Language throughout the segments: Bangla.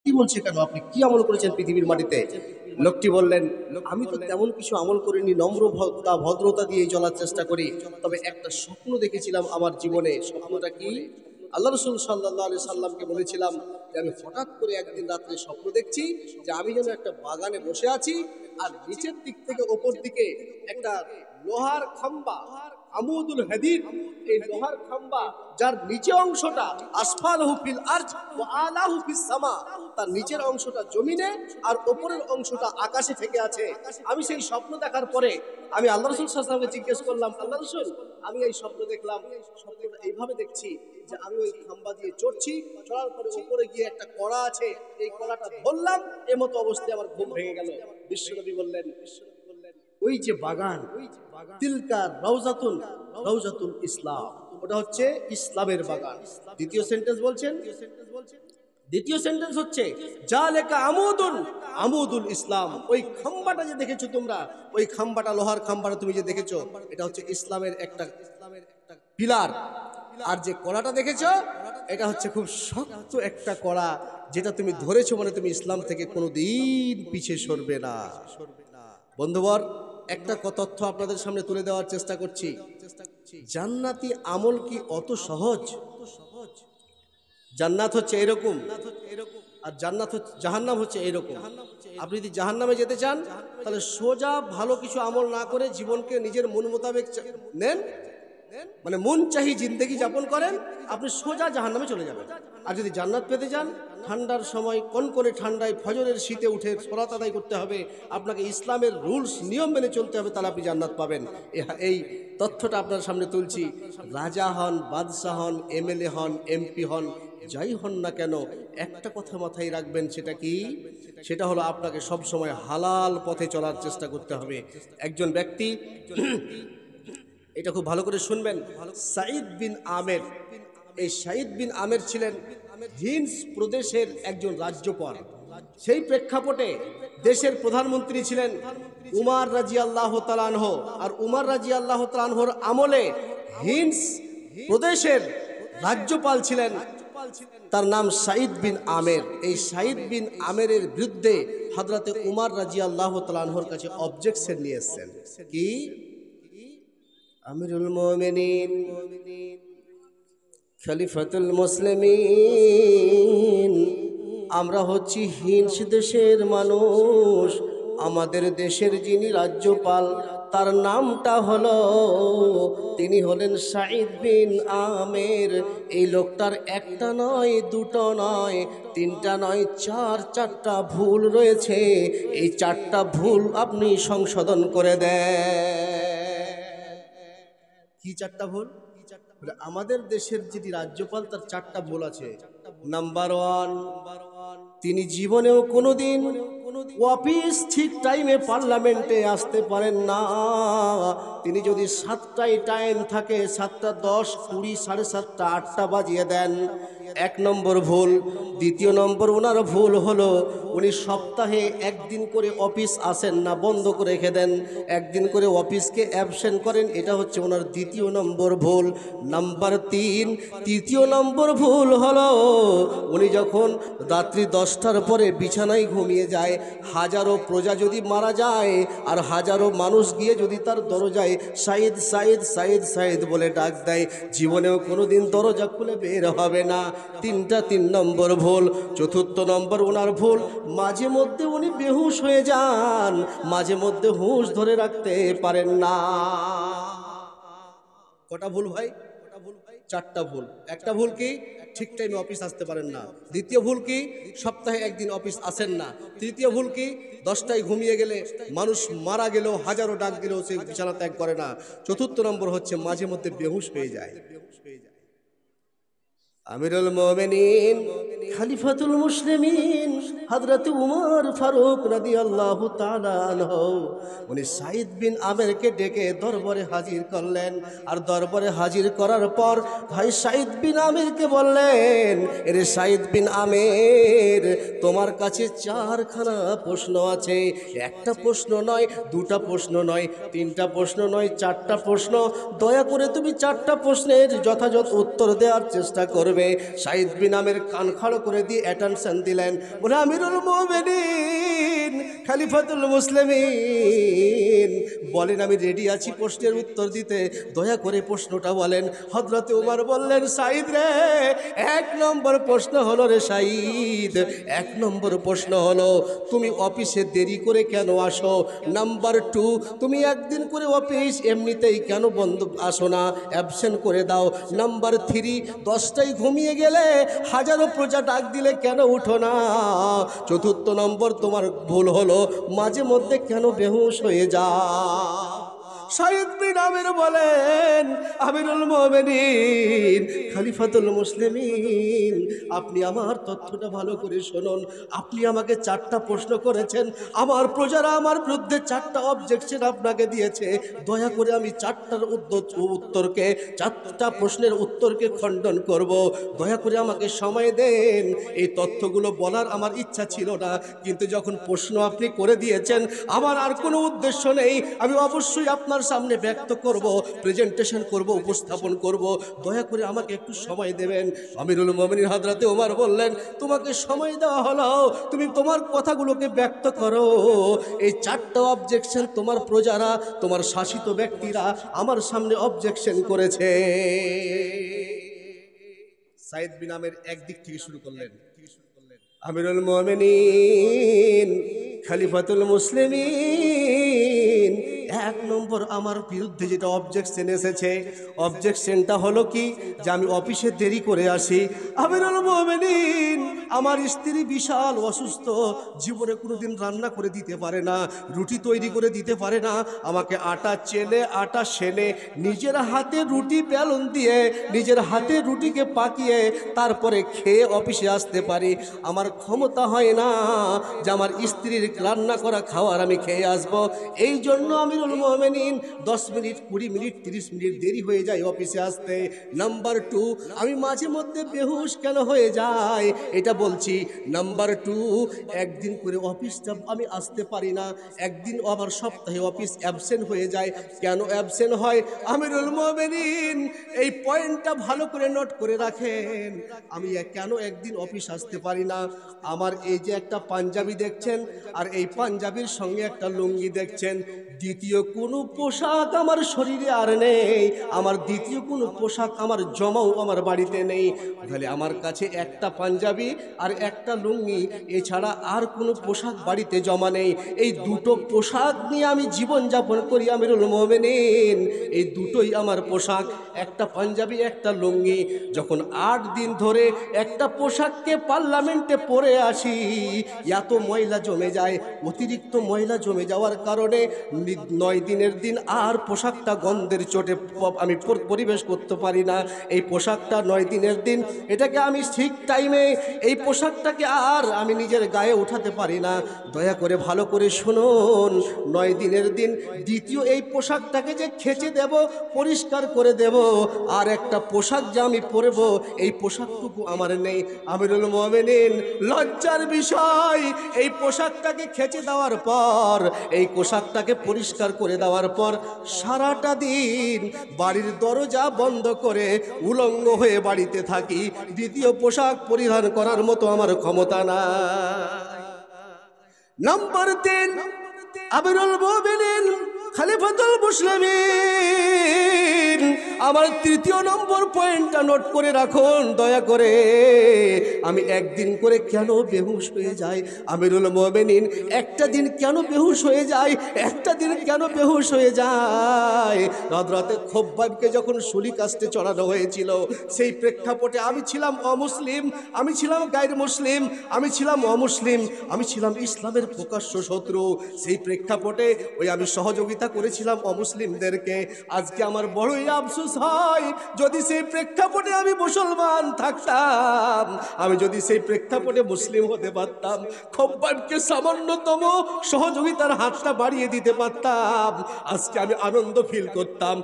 কি বলছে কেন, আপনি কি আমল করেছেন পৃথিবীর মাটিতে? লোকটি বললেন, আমি তো তেমন কিছু আমল করিনি, নম্রতা ভদ্রতা দিয়ে চলার চেষ্টা করি, তবে একটা স্বপ্ন দেখেছিলাম আমার জীবনে। স্বপ্নটা কি? আল্লাহ রসুল সাল্লাল্লাহু আলাইহি সাল্লামকে বলেছিলাম যে আমি হঠাৎ করে একদিন রাত্রে স্বপ্ন দেখছি যে আমি যেন একটা বাগানে বসে আছি, আর নিচের দিক থেকে ওপর দিকে একটা লোহার খাম্বা, আমুদুল হাদিদ, এই লোহার খাম্বা যার নিচে অংশটা আসফালহু ফিল আরজ ওয়া আলাহু ফিস সামা, তার নিচের অংশটা জমিনে আর উপরের অংশটা আকাশে থেকে আছে। আমি সেই স্বপ্ন দেখার পরে আমি আল্লাহ রাসূল সাল্লাল্লাহু আলাইহি ওয়াসাল্লামকে জিজ্ঞেস করলাম, আল্লাহ রাসূল, আমি এই স্বপ্ন দেখলাম, স্বপ্নটা এইভাবে দেখছি যে আমি ওই খাম্বা দিয়ে চড়ছি, চড়ার পরে উপরে গিয়ে একটা কড়া আছে, এই কড়াটা ধরলাম, এমতো অবস্থায় আমার ঘুম ভেঙে গেল। বিশ্বনবী বললেন, ওই যে বাগান, তিলকা রাউজাতুন, রাউজাতুল ইসলাম, ওটা হচ্ছে ইসলামের বাগান। দ্বিতীয় সেন্টেন্স বলছেন, দ্বিতীয় সেন্টেন্স হচ্ছে জালেকা আমুদুন, আমুদুল ইসলাম। ওই খাম্বাটা যে দেখেছো তোমরা, ওই খাম্বাটা, লোহার খাম্বাটা তুমি যে দেখেছো, এটা হচ্ছে ইসলামের একটা পিলার। আর যে কড়াটা দেখেছো, এটা হচ্ছে খুব শক্ত একটা কড়া, যেটা তুমি ধরেছো মানে তুমি ইসলাম থেকে কোনোদিন পিছিয়ে সরবে না। বন্ধুবর, একটা তথ্য আপনাদের সামনে তুলে দেওয়ার চেষ্টা করছি। জান্নাতি আমল কি অত সহজ? জান্নাত হচ্ছে এরকম, আর জান্নাত হচ্ছে, জাহান্নাম হচ্ছে এরকম। আপনি যদি জাহান্নামে যেতে চান, তাহলে সোজা ভালো কিছু আমল না করে জীবনকে নিজের মন মোতাবেক নেন, মানে মন চাহি জিন্দেগি যাপন করেন, আপনি সোজা জাহান্নামে চলে যাবেন। আর যদি জান্নাত পেতে চান, ঠান্ডার সময় কনকনে ঠান্ডায় ফজরের শীতে উঠে সলাত আদায় করতে হবে, আপনাকে ইসলামের রুলস নিয়ম মেনে চলতে হবে, তাহলে আপনি জান্নাত পাবেন। এই তথ্যটা আপনার সামনে তুলছি। রাজা হন, বাদশাহ হন, এমএলএ হন, এমপি হন, যাই হন না কেন, একটা কথা মাথায় রাখবেন, সেটা কি? সেটা হলো আপনাকে সব সময় হালাল পথে চলার চেষ্টা করতে হবে। একজন ব্যক্তি, এটা খুব ভালো করে শুনবেন, সাঈদ বিন আমের, এই সাঈদ বিন আমের ছিলেন হিন্স প্রদেশের একজন রাজ্যপাল। সেই প্রেক্ষাপটে দেশের প্রধানমন্ত্রী ছিলেন উমর রাদিয়াল্লাহু তাআলা আনহু, আর উমর রাদিয়াল্লাহু তাআলা আনহুর আমলে হিন্স প্রদেশের রাজ্যপাল ছিলেন, তার নাম সাঈদ বিন আমের। এই সাঈদ বিন আমেরের বিরুদ্ধে হযরতে উমর রাদিয়াল্লাহু তাআলা আনহুর কাছে অবজেকশন নিয়ে এসেছেন। কি? আমিরুল মুমিনিন, খলিফাতুল মুসলিমিন, আমরা হচ্ছি হিন্স দেশের মানুষ, আমাদের দেশের যিনি রাজ্যপাল, তার নামটা হলো, তিনি হলেন সাঈদ বিন আমের। এই লোকটার একটা নয়, দুটো নয়, তিনটা নয়, চারটা ভুল রয়েছে। এই চারটা ভুল আপনি সংশোধন করে দেন। কি চারটা ভুল? আমাদের দেশের যিনি রাজ্যপাল, তার চারটা ভুল আছে। নাম্বার ওয়ান, তিনি জীবনেও কোনোদিন অফিস ঠিক টাইমে পার্লামেন্টে আসতে পারেন না। তিনি যদি 7টায় টাইম থাকে, 7টা 10, 20, 7:30, 8টা বাজিয়ে দেন, এক নম্বর ভুল। দ্বিতীয় নম্বর ওনার ভুল হলো, উনি সপ্তাহে একদিন করে অফিস আসেন না, বন্ধ করে রেখে দেন, একদিন করে অফিসকে অ্যাবসেন্ট করেন, এটা হচ্ছে ওনার দ্বিতীয় নম্বর ভুল। নাম্বার 3, তৃতীয় নম্বর ভুল হলো, উনি যখন রাত্রি 10টার পরে বিছানায় ঘুমিয়ে যায়, হাজারো প্রজা যদি মারা যায় আর হাজারো মানুষ গিয়ে যদি তার দরজায় সাঈদ সাঈদ সাঈদ সাঈদ বলে ডাক দেয়, জীবনেও কোনোদিন দরজা খুলে বের হবে না। 3 নম্বর ভুল। চতুর্থ নম্বর ওনার ভুল, মাঝে মধ্যে উনি বেহুশ হয়ে যান, মাঝে মধ্যে হুঁশ ধরে রাখতে পারেন না। কটা ভুল ভাই? চারটা ভুল। একটা ভুল কি? ঠিক টাইমে অফিস আসতে পারেন না। দ্বিতীয় ভুল কি? সপ্তাহে একদিন অফিস আসেন না। তৃতীয় ভুল কি? 10টায় ঘুমিয়ে গেলে, মানুষ মারা গেলেও, হাজারো ডাক দিলেও সে বিছানা ত্যাগ করে না। চতুর্থ নম্বর হচ্ছে মাঝে মধ্যে বেহুশ হয়ে যায়। আমিরুল মুমিনিন, খলিফাতুল মুসলিমিন হযরত উমর ফারুক রাদিয়াল্লাহু তাআলা আনহু, উনি সাঈদ বিন আমেরকে ডেকে দরবারে হাজির করলেন। আর দরবারে হাজির করার পর ভাই সাঈদ বিন আমেরকে বললেন, এরে সাঈদ বিন আমের, তোমার কাছে 4খানা প্রশ্ন আছে। একটা প্রশ্ন নয়, দুটা প্রশ্ন নয়, তিনটা প্রশ্ন নয়, 4টা প্রশ্ন। দয়া করে তুমি 4টা প্রশ্নের যথাযথ উত্তর দেওয়ার চেষ্টা করবে। করবে। সাঈদ বিন আমের কান খাড়ো করে দিয়ে অ্যাটেনশন দিলেন, বলে আমিরুল মুমিনিন খলিফাতুল মুসলিমিন বলেন, আমি রেডি আছি প্রশ্নের উত্তর দিতে, দয়া করে প্রশ্নটা বলেন। হযরতে ওমর বললেন, সাঈদ রে, এক নম্বর প্রশ্ন হলো রে সাঈদ, এক নম্বর প্রশ্ন হলো তুমি অফিসে দেরি করে কেন আসো? নাম্বার 2, তুমি একদিন করে অফিস এমনিতেই কেন বন্ধ আসো না, অ্যাবসেন্ট করে দাও? নাম্বার 3, 10টায় ঘুমিয়ে গেলে হাজারো প্রজা ডাক দিলে কেন উঠো না? চতুর্থ নম্বর তোমার ভুল হলো মাঝে মধ্যে কেন বেহুশ হয়ে যাও? সাঈদ বিন আমির বলেন, আমিরুল মুমিনিন খলিফাতুল মুসলিমিন, আপনি আমার তথ্যটা ভালো করে শুনুন। আপনি আমাকে 4টা প্রশ্ন করেছেন, আমার প্রজারা আমার বিরুদ্ধে 4টা অবজেকশন আপনাকে দিয়েছে। দয়া করে আমি 4টার উত্তরকে 4টা প্রশ্নের উত্তরকে খণ্ডন করব। দয়া করে আমাকে সময় দেন। এই তথ্যগুলো বলার আমার ইচ্ছা ছিল না, কিন্তু যখন প্রশ্ন আপনি করে দিয়েছেন, আমার আর কোনো উদ্দেশ্য নেই। আমি অবশ্যই আপনার সামনে ব্যক্ত করব, প্রেজেন্টেশন করব, উপস্থাপন করব। দয়া করে আমাকে একটু সময় দেবেন। আমিরুল মুমিনিন হযরতে ওমর বললেন, তোমাকে সময় দেওয়া হলো, তুমি তোমার কথাগুলোকে ব্যক্ত করো। এই 4টা অবজেকশন তোমার প্রজারা, তোমার শাসিত ব্যক্তিরা আমার সামনে অবজেকশন করেছে। সাঈদ বিন আমের একদিক থেকে শুরু করলেন, আমিরুল মুমিনিন খলিফাতুল মুসলিমিন, 1 নম্বর আমার বিরুদ্ধে যেটা অবজেকশন এসেছে, অবজেকশনটা হলো কি, যে আমি অফিসে দেরি করে আসি। আমিরুল মুমিনিন, আমার স্ত্রী বিশাল অসুস্থ, জীবনে কোনোদিন রান্না করে দিতে পারে না, রুটি তৈরি করে দিতে পারে না। আমাকে আটা চেলে আটা সেনে নিজের হাতে রুটি বেলন দিয়ে নিজের হাতে রুটিকে পাকিয়ে তারপরে খেয়ে অফিসে আসতে পারি। আমার ক্ষমতা হয় না যে আমার স্ত্রীর রান্না করা খাবার আমি খেয়ে আসবো। এই জন্য আমিরুল মুমিনিন 10 মিনিট, 20 মিনিট, 30 মিনিট দেরি হয়ে যায় অফিসে আসতে। নাম্বার 2, আমি মাঝে মধ্যে বেহুশ কেন হয়ে যাই এটা বলছি। নাম্বার 2, একদিন করে অফিসটা আমি আসতে পারি না, একদিন আবার সপ্তাহে অফিস অ্যাবসেন্ট হয়ে যায়। কেন অ্যাবসেন্ট হয় আমিরুল মুমিনিন, এই পয়েন্টটা ভালো করে নোট করে রাখেন। আমি কেন একদিন অফিস আসতে পারি না? আমার এই যে একটা পাঞ্জাবি দেখছেন, আর এই পাঞ্জাবির সঙ্গে একটা লুঙ্গি দেখছেন, দ্বিতীয় কোনো পোশাক আমার শরীরে আর নেই, আমার দ্বিতীয় কোনো পোশাক আমার জমাও আমার বাড়িতে নেই। তাহলে আমার কাছে একটা পাঞ্জাবি আর একটা লুঙ্গি, এছাড়া আর কোনো পোশাক বাড়িতে জমা নেই। এই দুটো পোশাক নিয়ে আমি জীবনযাপন করি আমিরুল মুমিনিন, এই দুটোই আমার পোশাক, একটা পাঞ্জাবি একটা লুঙ্গি। যখন 8 দিন ধরে একটা পোশাককে পার্লামেন্টে পরে আসি, এত ময়লা জমে যায়, অতিরিক্ত ময়লা জমে যাওয়ার কারণে 9 দিনের দিন আর পোশাকটা গন্ধের চোটে আমি পরিবেশ করতে পারি না। এই পোশাকটা 9 দিনের দিন, এটাকে আমি ঠিক টাইমে এই পোশাকটাকে আর আমি নিজের গায়ে উঠাতে পারি না। দয়া করে ভালো করে শুনুন, 9 দিনের দিন দ্বিতীয় এই পোশাকটাকে যে খেচে দেব, পরিষ্কার করে দেব, আর একটা পোশাক যে আমি পরব, এই পোশাকটুকু আমার নেই। আমিরুল মুমিনিন, লজ্জার বিষয়, এই পোশাকটাকে খেচে দেওয়ার পর, এই পোশাকটাকে পরিষ্কার করে দেওয়ার পর সারাটা দিন বাড়ির দরজা বন্ধ করে উলঙ্গ হয়ে বাড়িতে থাকি। দ্বিতীয় পোশাক পরিধান করার মতো আমার ক্ষমতা নাই। নাম্বার 3, আমিরুল মুমিনিন খলিফাতুল মুসলিমিন, আমার 3য় নম্বর পয়েন্টটা নোট করে রাখুন দয়া করে। আমি একদিন করে কেন বেহুশ হয়ে যাই আমিরুল মুমিনিন? একটা দিন কেন বেহুশ হয়ে যায়? একটা দিন কেন বেহুশ হয়ে যায়? হযরতে খব্বাবকে যখন শুলি কাস্টে চড়ানো হয়েছিল, সেই প্রেক্ষাপটে আমি ছিলাম অমুসলিম, আমি ছিলাম গায়র মুসলিম, আমি ছিলাম অমুসলিম, আমি ছিলাম ইসলামের প্রকাশ্য শত্রু। সেই প্রেক্ষাপটে ওই আমি সহযোগিতা করেছিলাম অমুসলিমদেরকে। আজকে আমার বড়ই আফসোস হয়, যদি সেই প্রেক্ষাপটে আমি মুসলমান থাকতাম, আমি যদি সেই প্রেক্ষাপটে মুসলিম হতে পারতাম, খব্বাবকে সামান্যতম সহযোগিতার হাতটা বাড়িয়ে দিতে পারতাম, আজকে আমি আনন্দ ফিল করতাম,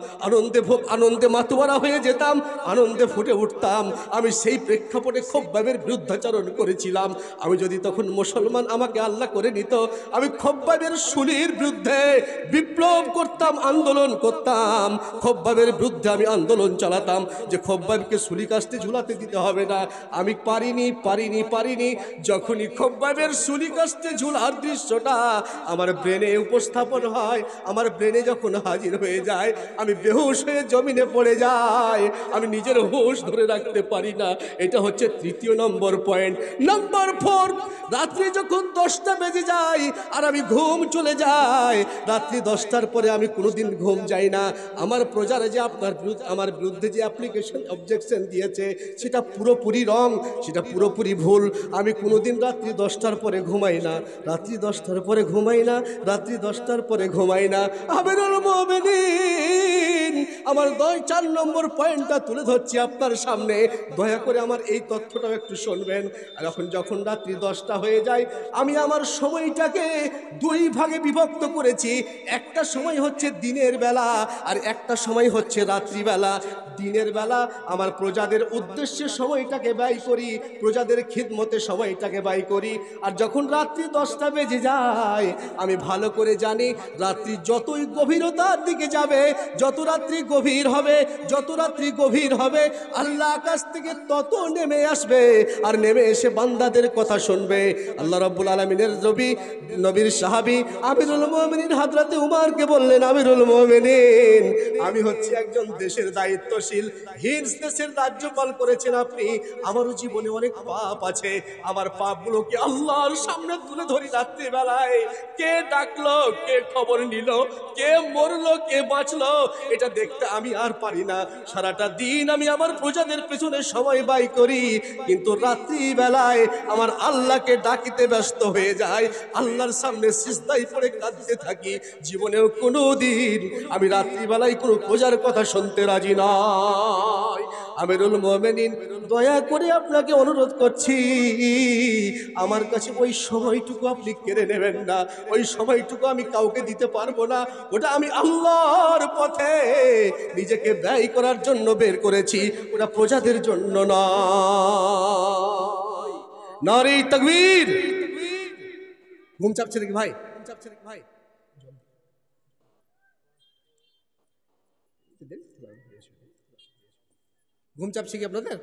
আনন্দে মাতোয়ারা হয়ে যেতাম, আনন্দে ফুটে উঠতাম। আমি সেই প্রেক্ষাপটে খব্বাবের বিরুদ্ধাচরণ করেছিলাম। আমি যদি তখন মুসলমান আমাকে আল্লাহ করে নিত, আমি খব্বাবের শুলির বিরুদ্ধে বিপ্লব বিক্ষোভ করতাম, আন্দোলন করতাম, খব্বাবের বিরুদ্ধে আমি আন্দোলন চালাতাম যে খব্বাবকে ছুরি কাস্তে ঝুলাতে দিতে হবে না। আমি পারিনি। যখনই খব্বাবের ছুরি কাস্তে ঝুলার দৃশ্যটা আমার ব্রেনে উপস্থাপন হয়, আমার ব্রেনে যখন হাজির হয়ে যায়, আমি বেহুশ হয়ে জমিনে পড়ে যাই, আমি নিজের হুঁশ ধরে রাখতে পারি না। এটা হচ্ছে তৃতীয় নম্বর পয়েন্ট। নাম্বার 4, রাত্রি যখন 10টা বেজে যায় আর আমি ঘুম চলে যায়, রাত্রি 10টার পরে আমি কোনোদিন ঘুম যাই না। আমার প্রজারা যে আমার বিরুদ্ধে যে অ্যাপ্লিকেশন অবজেকশন দিয়েছে সেটা পুরোপুরি রং, সেটা পুরোপুরি ভুল। আমি কোনোদিন রাত্রি 10টার পরে ঘুমাই না, রাত্রি 10টার পরে ঘুমাই না। আমিরুল মুমিনিন, আমার 4 নম্বর পয়েন্টটা তুলে ধরছি আপনার সামনে, দয়া করে আমার এই তথ্যটাও একটু শুনবেন। আর যখন রাত্রি 10টা হয়ে যায়, আমি আমার সময়টাকে 2 ভাগে বিভক্ত করেছি। একটা সময় হচ্ছে দিনের বেলা আর একটা সময় হচ্ছে রাত্রিবেলা। দিনের বেলা আমার প্রজাদের উদ্দেশ্যে সময়টাকে ব্যয় করি, প্রজাদের খিদমতে সময়টাকে ব্যয় করি। আর যখন রাত্রি 10টা বেজে যায়, আমি ভালো করে জানি রাত্রি যতই গভীরতার দিকে যাবে, যত রাত্রি গভীর হবে, আল্লাহ আকাশ থেকে তত নেমে আসবে আর নেমে এসে বান্দাদের কথা শুনবে। আল্লাহ রাব্বুল আলামিনের নবীর সাহাবী আমিরুল মুমিনিন হযরতে উমরকে বললেন, আমিরুল মুমিনিন, আমি হচ্ছি একজন দেশের দায়িত্বশীল, হিন্স দেশের রাজ্যপাল করেছেন আপনি, আমারও জীবনে অনেক পাপ আছে, আমার পাপগুলোকে আল্লাহর সামনে তুলে ধরি রাত্রিবেলায়। কে ডাকলো, কে খবর নিল, কে মরলো, কে বাঁচলো, এটা দেখতে আমি আর পারি না। সারাটা দিন আমি আমার প্রজাদের পেছনে সময় ব্যয় করি, কিন্তু রাত্রিবেলায় আমার আল্লাহকে ডাকিতে ব্যস্ত হয়ে যায়, আল্লাহর সামনে সিজদায় পড়ে কাঁদতে থাকি। জীবনেও কোনোদিন আমি রাত্রিবেলায় কোনো প্রজার কথা শুনতে রাজি নয়। আমিরুল মুমিনিন, দয়া করে আপনাকে অনুরোধ করছি, আমার কাছে ওই সময়টুকু আপনি কেড়ে নেবেন না, ওই সময়টুকু আমি কাউকে দিতে পারবো না। ওটা আমি আল্লাহর পথে নিজেকে ব্যয় করার জন্য বের করেছি, ওটা প্রজাদের জন্য নয়। নারে তাকবীর। ঘুম চাপছে নাকি ভাই? ঘুম চাপছে কি আপনাদের?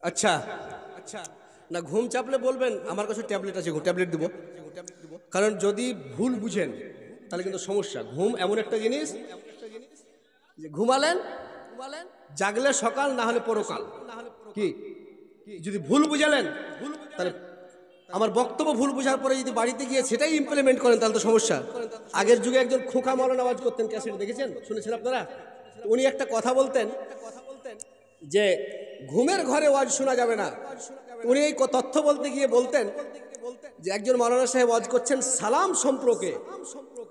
আচ্ছা, না ঘুম চাপলে বলবেন, আমার কাছে ট্যাবলেট আছে, ট্যাবলেট দিব। কারণ যদি ভুল বুঝেন তাহলে কিন্তু সমস্যা। ঘুম এমন একটা জিনিস যে ঘুমালেন জাগলে সকাল, না হলে পরকাল। কি যদি ভুল বুঝালেন, তাহলে আমার বক্তব্য ভুল বুঝার পরে যদি বাড়িতে গিয়ে সেটাই ইমপ্লিমেন্ট করেন তাহলে তো সমস্যা। আগের যুগে একজন খোকা মৌলানা আওয়াজ করতেন, ক্যাসেট দেখেছেন, শুনেছেন আপনারা? উনি একটা কথা বলতেন যে ঘুমের ঘরে ওয়াজ শোনা যাবে না। উনি এই তথ্য বলতে গিয়ে বলতেন যে একজন মৌলানা সাহেব ওয়াজ করছেন সালাম সম্পর্কে,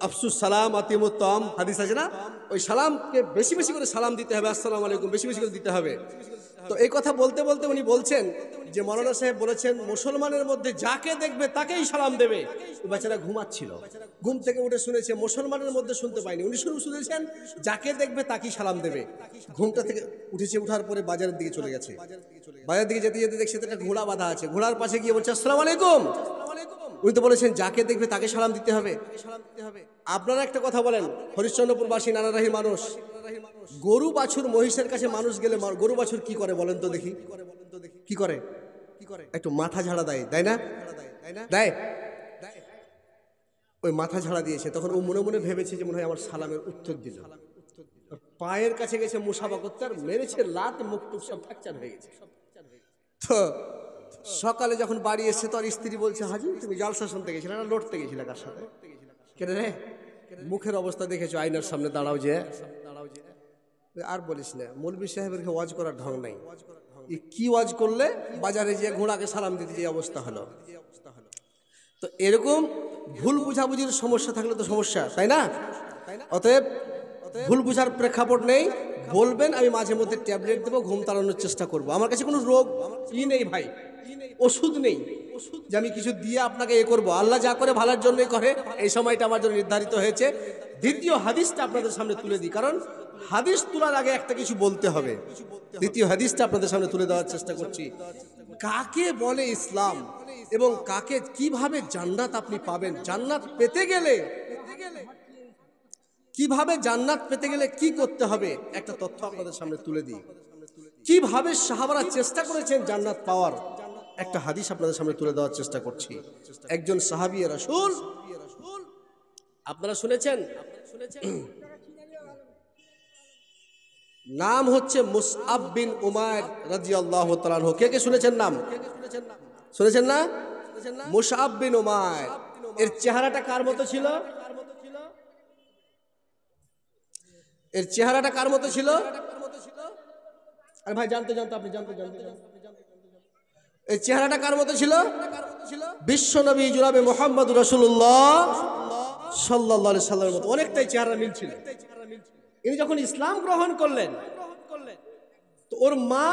আফসুস সালাম আতিমুত্তম, হাদিস আছে না, ওই সালামকে বেশি বেশি করে সালাম দিতে হবে, আসসালামু আলাইকুম বেশি বেশি করে দিতে হবে। তো এই কথা বলতে বলতে উনি বলছেন যে মৌলানা সাহেব বলেছেন মুসলমানের মধ্যে যাকে দেখবে তাকেই সালাম দেবে। বেচারা ঘুমাচ্ছিল, ঘুম থেকে উঠে শুনেছে, মুসলমানের মধ্যে শুনতে পাইনি, উনি শুনেছেন যাকে দেখবে তাকেই সালাম দেবে। ঘুমটা থেকে উঠেছে, উঠার পরে বাজারের দিকে চলে গেছে। বাজারের দিকে যেতে যেতে দেখছে একটা ঘোড়া বাঁধা আছে, ঘোড়ার পাশে গিয়ে বলছে আসসালামু আলাইকুম। উনি তো বলেছেন যাকে দেখবে তাকে সালাম দিতে হবে। আপনারা একটা কথা বলেন, হরিশ্চন্দ্রপুরবাসী নানারাহির মানুষ, গরু বাছুর মহিষের কাছে মানুষ গেলে গরু বাছুর কি করে বলেন তো দেখি? কি করে? একটু মাথা ঝাড়া দেয়, তাই না? দেয়। ওই মাথা ঝাড়া দিয়েছে, তখন ও মনে মনে ভেবেছে যে মনে হয় আমার সালামের উত্তর দিল। পায়ের কাছে গেছে মুসাফা করতে, আর মেরেছে লাত, মুখ টুক সব ফ্র্যাকচার হয়ে গেছে। তো সকালে যখন বাড়ি এসে তো আর স্ত্রী বলছে, হাজি তুমি জালসা শুনতে গেছিলে না, লড়তে গেছিলে কার সাথে? কেন রে? মুখের অবস্থা দেখেছো, আয়নার সামনে দাঁড়াও যে। আর বলিস না, মৌলভী সাহেবের ওয়াজ করার ঢং নাই। কি ওয়াজ করলে বাজারে যে ঘোড়াকে সালাম দিতে যে অবস্থা হলো। তো এরকম ভুল বুঝাবুঝির সমস্যা থাকলে তো সমস্যা, তাই না? অতএব ভুল বুঝার প্রেক্ষাপট নেই, বলবেন আমি মাঝে মধ্যে ট্যাবলেট দেবো, ঘুম তাড়ানোর চেষ্টা করব। আমার কাছে কোনো রোগ নেই ভাই, ওষুধ নেই যে আমি কিছু দিয়ে আপনাকে করব। আল্লাহ যা করে ভালোর জন্যই করে, এই সময়টা আমার জন্য নির্ধারিত হয়েছে। দ্বিতীয় হাদিসটা আপনাদের সামনে তুলে দিই, কারণ হাদিস তোলার আগে একটা কিছু বলতে হবে। দ্বিতীয় হাদিসটা আপনাদের সামনে তুলে দেওয়ার চেষ্টা করছি। কাকে বলে ইসলাম এবং কাকে কিভাবে জান্নাত আপনি পাবেন, জান্নাত পেতে গেলে কিভাবে জান্নাত পেতে গেলে কি করতে হবে, একটা তথ্য আপনাদের সামনে তুলে দিই। কিভাবে সাহাবারা চেষ্টা করেছেন জান্নাত পাওয়ার, একটা হাদিস আপনাদের সামনে তুলে দেওয়ার চেষ্টা করছি। একজন সাহাবী রাসূল, আপনারা শুনেছেন, নাম হচ্ছে মুসআব বিন উমাইর রাদিয়াল্লাহু তাআলা আনহু। কে কে শুনেছেন নাম? শুনেছেন না? মুসআব বিন উমাইর। এর চেহারাটা কার মতো ছিল? এর চেহারাটা কার মতো ছিল? আরে ভাই জানতে আপনি জানতে এর চেহারাটা কার মতো ছিল? বিশ্ব নবী জনাবে মুহাম্মদুর রাসূলুল্লাহ সাল্লাল্লাহু আলাইহি সাল্লামের মতো অনেকটাই চেহারা মিল ছিল। ইনি যখন ইসলাম গ্রহণ করলেন তো ওর মা,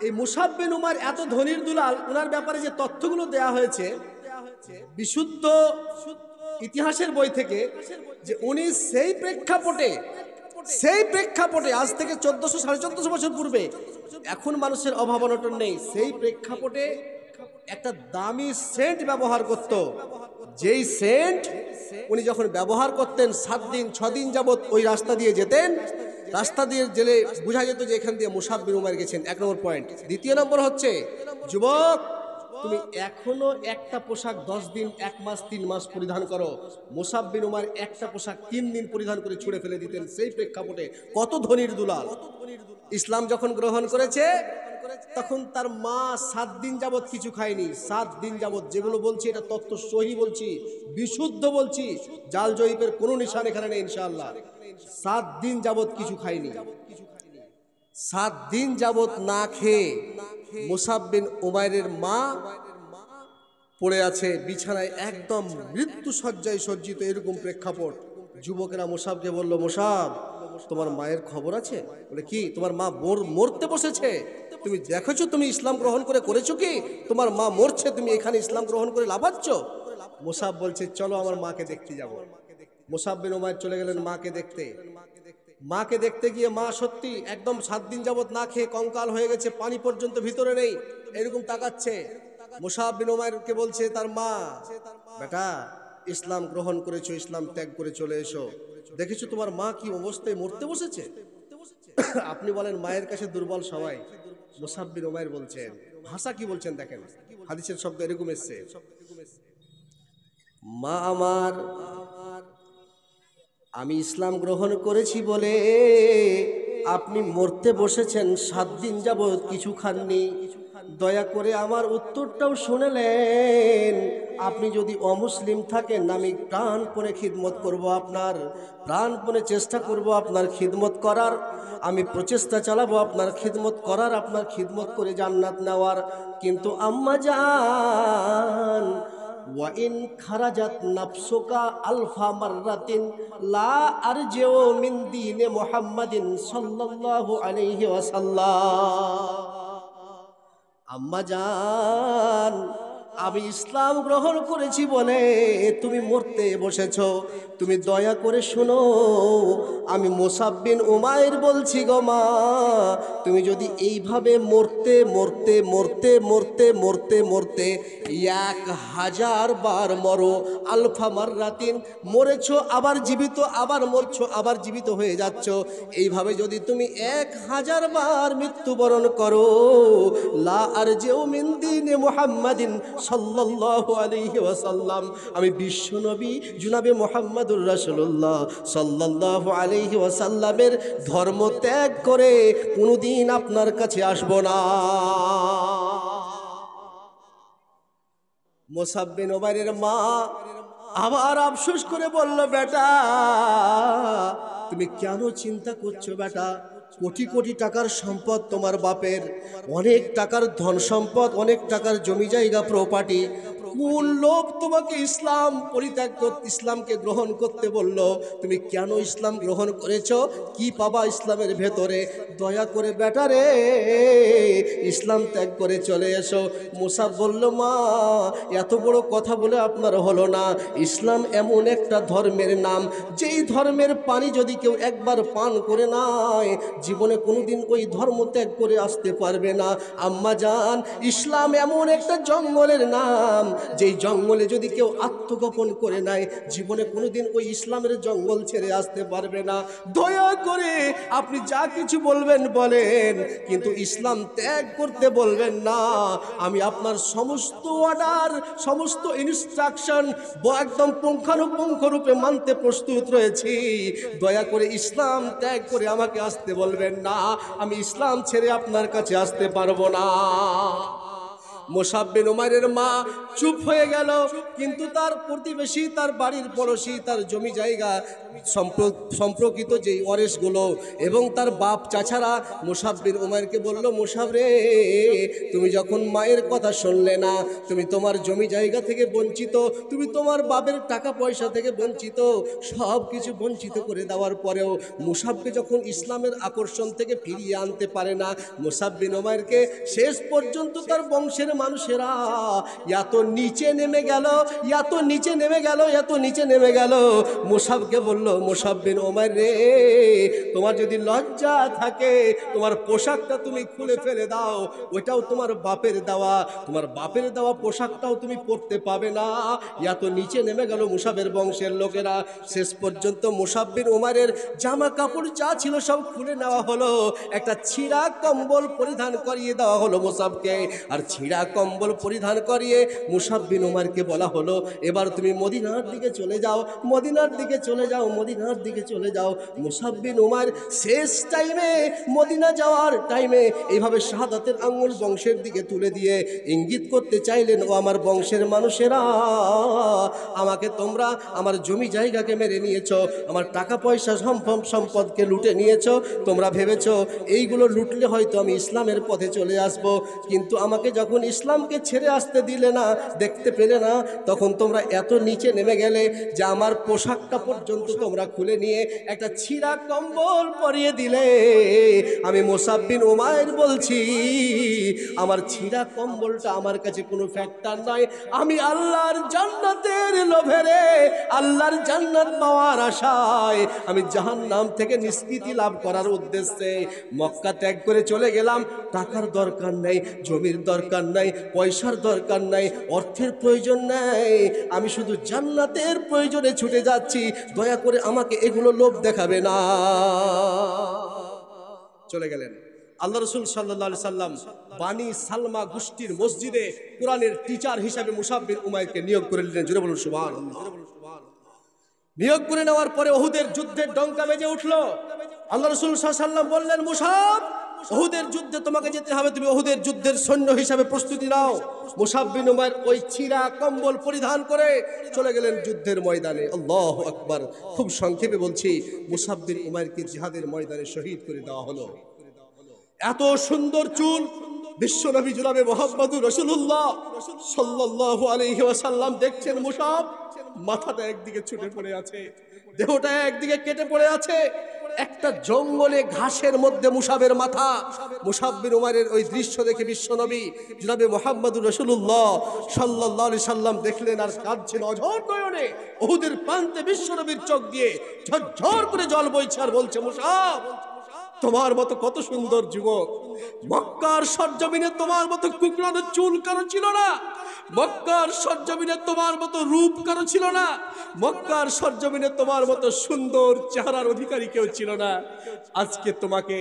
এই মুসআব বিন উমাইর এত ধনীর দুলাল, ওনার ব্যাপারে যে তথ্যগুলো দেয়া হয়েছে বিশুদ্ধ ইতিহাসের বই থেকে, যে উনি সেই প্রেক্ষাপটে আজ থেকে 1400-1450 বছর পূর্বে, এখন মানুষের অভাব অনটন নেই, সেই প্রেক্ষাপটে একটা দামি সেন্ট ব্যবহার করত। যেই সেন্ট উনি যখন ব্যবহার করতেন 7 দিন 6 দিন যাবত ওই রাস্তা দিয়ে যেতেন, রাস্তা দিয়ে গেলে বোঝা যেত যে এখান দিয়ে মুসআব বিন উমাইর গেছেন। 1 নম্বর পয়েন্ট। দ্বিতীয় নম্বর হচ্ছে, যুবক তুমি এখনো একটা পোশাক 10 দিন 1 মাস 3 মাস পরিধান করো। মুসআব বিন উমাইর একটা পোশাক 3 দিন পরিধান করে ছুঁড়ে ফেলে দিতেন। সেই প্রেক্ষাপটে কত ধনীর দুলাল। ইসলাম যখন গ্রহণ করেছে তখন তার মা 7 দিন যাবত কিছু খায়নি। 7 দিন যাবত, যেগুলো বলছি এটা তথ্য সহি বলছি, বিশুদ্ধ বলছি, জাল জয়ীফের কোনো নিশান এখানে নেই ইনশাআল্লাহ। 7 দিন যাবত কিছু খায়নি। 7 দিন যাবত না খেয়ে মুসআব বিন উমাইরের মা পড়ে আছে বিছানায়, একদম মৃত্যু শয্যায় সজ্জিত। এরকম প্রেক্ষাপট। যুবকেরা মুসআবকে বলল, মুসআব তোমার মায়ের খবর আছে? বলে কি, তোমার মা মরতে বসেছে, তুমি দেখেছো, তুমি ইসলাম গ্রহণ করেছো কি? তোমার মা মরছে, তুমি এখানে ইসলাম গ্রহণ করে লাফাচ্ছ? মুসআব বলছে, চলো আমার মাকে দেখতে যাব। মুসআব বিন উমাইর চলে গেলেন মাকে দেখতে। মাকে দেখতে গিয়ে মা সত্যি একদম 7 দিন যাবত না খেয়ে কঙ্কাল হয়ে গেছে, পানি পর্যন্ত ভিতরে নেই, এরকম তাকাচ্ছে। মুসআব বিন উমাইরকে বলছে তার মা, বেটা ইসলাম গ্রহণ করেছো, ইসলাম ত্যাগ করে চলে এসো, দেখেছো তোমার মা কি অবস্থায় মরতে বসেছে। আপনি বলেন মায়ের কাছে দুর্বল সবাই। মুসআব বিন উমাইর বলছেন, ভাষা কি বলছেন দেখেন, হাদিসের শব্দ এরকম এসছে, মা আমার, আমি ইসলাম গ্রহণ করেছি বলে আপনি মরতে বসেছেন, 7 দিন যাবত কিছু খাননি, দয়া করে আমার উত্তরটাও শুনেলেন। আপনি যদি অমুসলিম থাকেন, আমি প্রাণপণে খিদমত করব, আপনার প্রাণপণে চেষ্টা করব আপনার খিদমত করার, আমি প্রচেষ্টা চালাবো আপনার খিদমত করার, আপনার খিদমত করে জান্নাত নেওয়ার। কিন্তু আম্মা জান, ওয়াইন খারাজাত নাফসুকা আলফা মাররাতিন লা আরজিউ মিন দীনে মুহাম্মাদিন সাল্লাল্লাহু আলাইহি ওয়াসাল্লাম। আম্মা জান, আমি ইসলাম গ্রহণ করেছি বলে তুমি মরতে বসেছো, তুমি দয়া করে শোনো, আমি মুসআব বিন উমাইর বলছি গো মা, তুমি যদি এইভাবে মরতে মরতে মরতে মরতে মরতে মরতে 1000 বার মরো, আলফা মাররাতিন, মরেছো আবার জীবিত, আবার মরছো আবার জীবিত হয়ে যাচ্ছ, এইভাবে যদি তুমি 1000 বার মৃত্যুবরণ করো, লা আরজিউ মিন দীনে মুহাম্মাদিন সাল্লাল্লাহু আলাইহি ওয়াসাল্লাম, আমি বিশ্বনবী জনাবে মুহাম্মদুর রাসূলুল্লাহ সাল্লাল্লাহু আলাইহি ওয়াসাল্লামের ধর্ম ত্যাগ করে কোনোদিন আপনার কাছে আসব না। মুসআব বিন উমাইরের মা আবার আফসোস করে বলল, বেটা তুমি কেন চিন্তা করছো বেটা, কোটি কোটি টাকার সম্পদ তোমার বাপের, অনেক টাকার ধন সম্পদ, অনেক টাকার জমি জায়গা প্রপার্টি, কোন লোভ তোমাকে ইসলাম পরিত্যাগ করতে, ইসলামকে গ্রহণ করতে বলল? তুমি কেন ইসলাম গ্রহণ করেছো? কি পাবা ইসলামের ভেতরে? দয়া করে বেটারে ইসলাম ত্যাগ করে চলে এসো। মুসাব বলল, মা এত বড় কথা বলে আপনার হলো না। ইসলাম এমন একটা ধর্মের নাম, যেই ধর্মের পানি যদি কেউ একবার পান করে নেয়, জীবনে কোনোদিন ওই ধর্ম ত্যাগ করে আসতে পারবে না। আম্মা জান, ইসলাম এমন একটা জঙ্গলের নাম, যেই জঙ্গলে যদি কেউ আত্মগোপন করে নেয়, জীবনে কোনোদিন ওই ইসলামের জঙ্গল ছেড়ে আসতে পারবে না। দয়া করে আপনি যা কিছু বলবেন বলেন, কিন্তু ইসলাম ত্যাগ করতে বলবেন না। আমি আপনার সমস্ত অর্ডার, সমস্ত ইনস্ট্রাকশন একদম পুঙ্খানুপুঙ্খ রূপে মানতে প্রস্তুত রয়েছি। দয়া করে ইসলাম ত্যাগ করে আমাকে আসতে বলবেন না। আমি ইসলাম ছেড়ে আপনার কাছে আসতে পারবো না। মুসাব বিন উমাইরের মা চুপ হয়ে গেল, কিন্তু তার প্রতিবেশী, তার বাড়ির পড়োশি, তার জমি জায়গা সম্পর্কিত যেই ওয়ারিসগুলো এবং তার বাপ চাচারা মুসাব বিন উমাইরকে বলল, মুসাব রে, তুমি যখন মায়ের কথা শুনলে না, তুমি তোমার জমি জায়গা থেকে বঞ্চিত, তুমি তোমার বাপের টাকা পয়সা থেকে বঞ্চিত, সব কিছু বঞ্চিত করে দেওয়ার পরেও মুসাবকে যখন ইসলামের আকর্ষণ থেকে ফিরিয়ে আনতে পারে না, মুসাব বিন উমাইরকে শেষ পর্যন্ত তার বংশের মানুষেরা এত নিচে নেমে গেল, এত নিচে নেমে গেল, এত নিচে নেমে গেল। মুসাবকে বলল, মুসাব বিন উমাইর রে, তোমার যদি লজ্জা থাকে, তোমার পোশাকটা তুমি খুলে ফেলে দাও, ওইটাও তোমার বাপের দেওয়া, তোমার বাপের দেওয়া পোশাকটাও তুমি পরতে পাবে না। এত নিচে নেমে গেল মুসাবের বংশের লোকেরা। শেষ পর্যন্ত মুসাব বিন উমাইরের জামা কাপড় যা ছিল সব খুলে নেওয়া হলো, একটা ছিঁড়া কম্বল পরিধান করিয়ে দেওয়া হলো মুসাবকে। আর ছিঁড়া কম্বল পরিধান করিয়ে মুসাব বিন উমাইরকে বলা হলো, এবার তুমি মদিনার দিকে চলে যাও, মদিনার দিকে চলে যাও, মদিনার দিকে চলে যাও। মুসাব বিন উমাইর শেষ টাইমে, মদিনা যাওয়ার টাইমে এইভাবে শাহাদাতের আঙ্গুল বংশের দিকে তুলে দিয়ে ইঙ্গিত করতে চাইলেন, ও আমার বংশের মানুষেরা, আমাকে তোমরা আমার জমি জায়গাকে মেরে নিয়েছো, আমার টাকা পয়সা সম্পদকে লুটে নিয়েছো। তোমরা ভেবেছো এইগুলো লুটলে হয়তো আমি ইসলামের পথে চলে আসব, কিন্তু আমাকে যখন ইসলামকে ছেড়ে আসতে দিলে না, দেখতে পেলে না, তখন তোমরা এত নিচে নেমে গেলে যে আমার পোশাকটা পর্যন্ত তোমরা খুলে নিয়ে একটা ছিঁড়া কম্বল পরিয়ে দিলে। আমি মুসাব বিন উমাইর বলছি, আমার ছিঁড়া কম্বলটা আমার কাছে কোনো ফ্যাক্টর নয়। আমি আল্লাহর জান্নাতের লোভে রে, আল্লাহর জান্নাত পাওয়ার আশায়, আমি জাহান্নাম থেকে নিষ্কৃতি লাভ করার উদ্দেশ্যে মক্কা ত্যাগ করে চলে গেলাম। টাকার দরকার নেই, জমির দরকার নাই, পয়সার দরকার নাই, অর্থের প্রয়োজন নেই, আমি শুধু জান্নাতের প্রয়োজনে ছুটে যাচ্ছি। দয়া করে আমাকে এগুলো লোভ দেখাবে না। চলে গেলেন। আল্লাহ রসুল সাল্লাল্লাহু আলাইহি সাল্লাম বানি সালমা গোষ্ঠীর মসজিদে কোরআনের টিচার হিসাবে মুসাব বিন উমাইরকে নিয়োগ করে নিলেন। জোরে বলুন সুবহানাল্লাহ। নিয়োগ করে নেওয়ার পরে ওহুদের যুদ্ধের ডঙ্কা বেজে উঠলো। আল্লাহ রসুল সাল্লাল্লাহু আলাইহি সাল্লাম বললেন, মুসাব, ওহুদের যুদ্ধে তোমাকে যেতে হবে, তুমি ওহুদের যুদ্ধের সৈন্য হিসাবে প্রস্তুতি নাও। মুসাব বিন উমাইর ওই ছিঁড়া কম্বল পরিধান করে চলে গেলেন যুদ্ধের ময়দানে। আল্লাহু আকবার। খুব সংক্ষেপে বলছি, মুসাব বিন উমাইরকে জিহাদের ময়দানে শহীদ করে দেওয়া হলো। এত সুন্দর চুল, বিশ্বনবী জনাবে মুহাম্মদুর রাসূলুল্লাহ সাল্লাল্লাহু আলাইহি ওয়াসাল্লাম দেখছেন মুসাব, মাথাটা একদিকে ছুটে পড়ে আছে, দেহটা একদিকে কেটে পড়ে আছে। একটা জঙ্গলে ঘাসের মধ্যে মুসাবের মাথা। মুসাব বিন উমাইরের ওই দৃশ্য দেখে বিশ্বনবী জনাবে মুহাম্মদুর রাসূলুল্লাহ সাল্লাল্লাহু আলাইহি সাল্লাম দেখলেন আর কাঁদছেন অঝর নয়নে। উহুদের প্রান্তে বিশ্বনবীর চোখ দিয়ে ঝরঝর করে জল বইছে আর বলছে, মুসাব, তোমার মতো কত সুন্দর যুবক মক্কার সরজমিনে তোমার মতো কুকড়ানো চুল কারো ছিল না, মক্কার সরজমিনে তোমার মতো রূপ কারো ছিল না, মক্কার সরজমিনে তোমার মতো সুন্দর চেহারার অধিকারী কেউ ছিল না। আজকে তোমাকে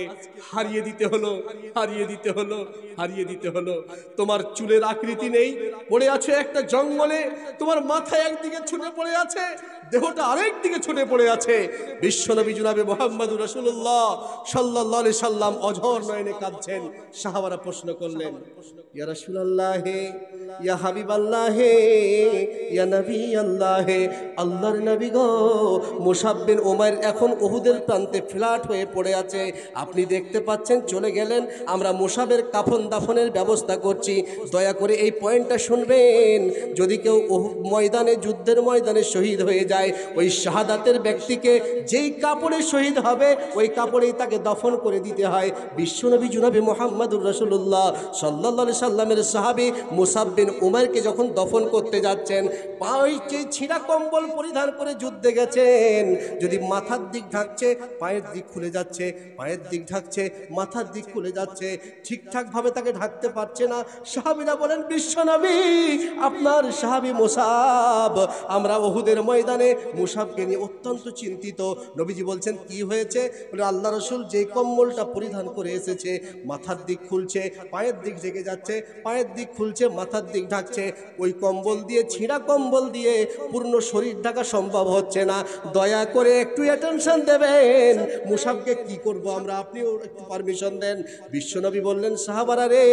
হারিয়ে দিতে হলো, হারিয়ে দিতে হলো, হারিয়ে দিতে হলো। তোমার চুলের আকৃতি নেই, পড়ে আছে একটা জঙ্গলে, তোমার মাথা একদিকে ছুটে পড়ে আছে, দেহটা আরেক দিকে ছুটে পড়ে আছে। বিশ্বনবী জনাবে মুহাম্মদুর রাসূলুল্লাহ সাল্লাল্লাহু আলাইহি সাল্লাম অঝর নয়নে কাঁদছেন। সাহাবারা প্রশ্ন করলেন, ইয়া রাসূলুল্লাহ, ইয়া হাবিবাল্লাহ হে, ইয়া নবী আল্লাহ হে, আল্লাহর নবী গো, মুসাব বিন উমাইর এখন উহুদের প্রান্তে ফ্ল্যাট হয়ে পড়ে আছে, আপনি দেখতে পাচ্ছেন চলে গেলেন, আমরা মুসাবের কাফন দাফনের ব্যবস্থা করছি, দয়া করে এই পয়েন্টটা শুনবেন। যদি কেউ ময়দানে, যুদ্ধের ময়দানে শহীদ হয়ে যায়, ওই শাহাদাতের ব্যক্তিকে যেই কাপড়ে শহীদ হবে ওই কাপড়েই তাকে দফন করে দিতে হয়। বিশ্বনবী জনাবে মুহাম্মদুর রাসূলুল্লাহ সাল্লাল্লাহু আলাইহি সাল্লামের সাহাবী মুসাব বিন উমাইরকে যখন দফন করতে যাচ্ছেন, পায়ে ছিঁড়া কম্বল পরিধান করে যুদ্ধে গেছেন, যদি মাথার দিক ঢাকছে পায়ের দিক খুলে যাচ্ছে, পায়ের দিক ঢাকছে মাথার দিক খুলে যাচ্ছে, ঠিকঠাকভাবে তাকে ঢাকতে পারছে না। সাহাবীরা বলেন, বিশ্বনবী আপনার সাহাবী মুসাব, আমরা উহুদের ময়দানে মুসাবকে নিয়ে অত্যন্ত চিন্তিত। নবীজি বলছেন, কি হয়েছে? বলে, আল্লাহ রাসূল যে কম্বলটা পরিধান করে এসেছে, মাথার দিক খুলছে পায়ের দিক ঢেকে যাচ্ছে, পায়ের দিক খুলছে মাথার দিক ঢাকছে, ওই কম্বল দিয়ে, ছিঁড়া কম্বল দিয়ে পূর্ণ শরীর ঢাকা সম্ভব হচ্ছে না, দয়া করে একটু অ্যাটেনশন দেবেন, মুসাবকে কি করব আমরা, আপনিও একটু পারমিশন দেন। বিশ্বনবী বললেন, সাহাবারা রে,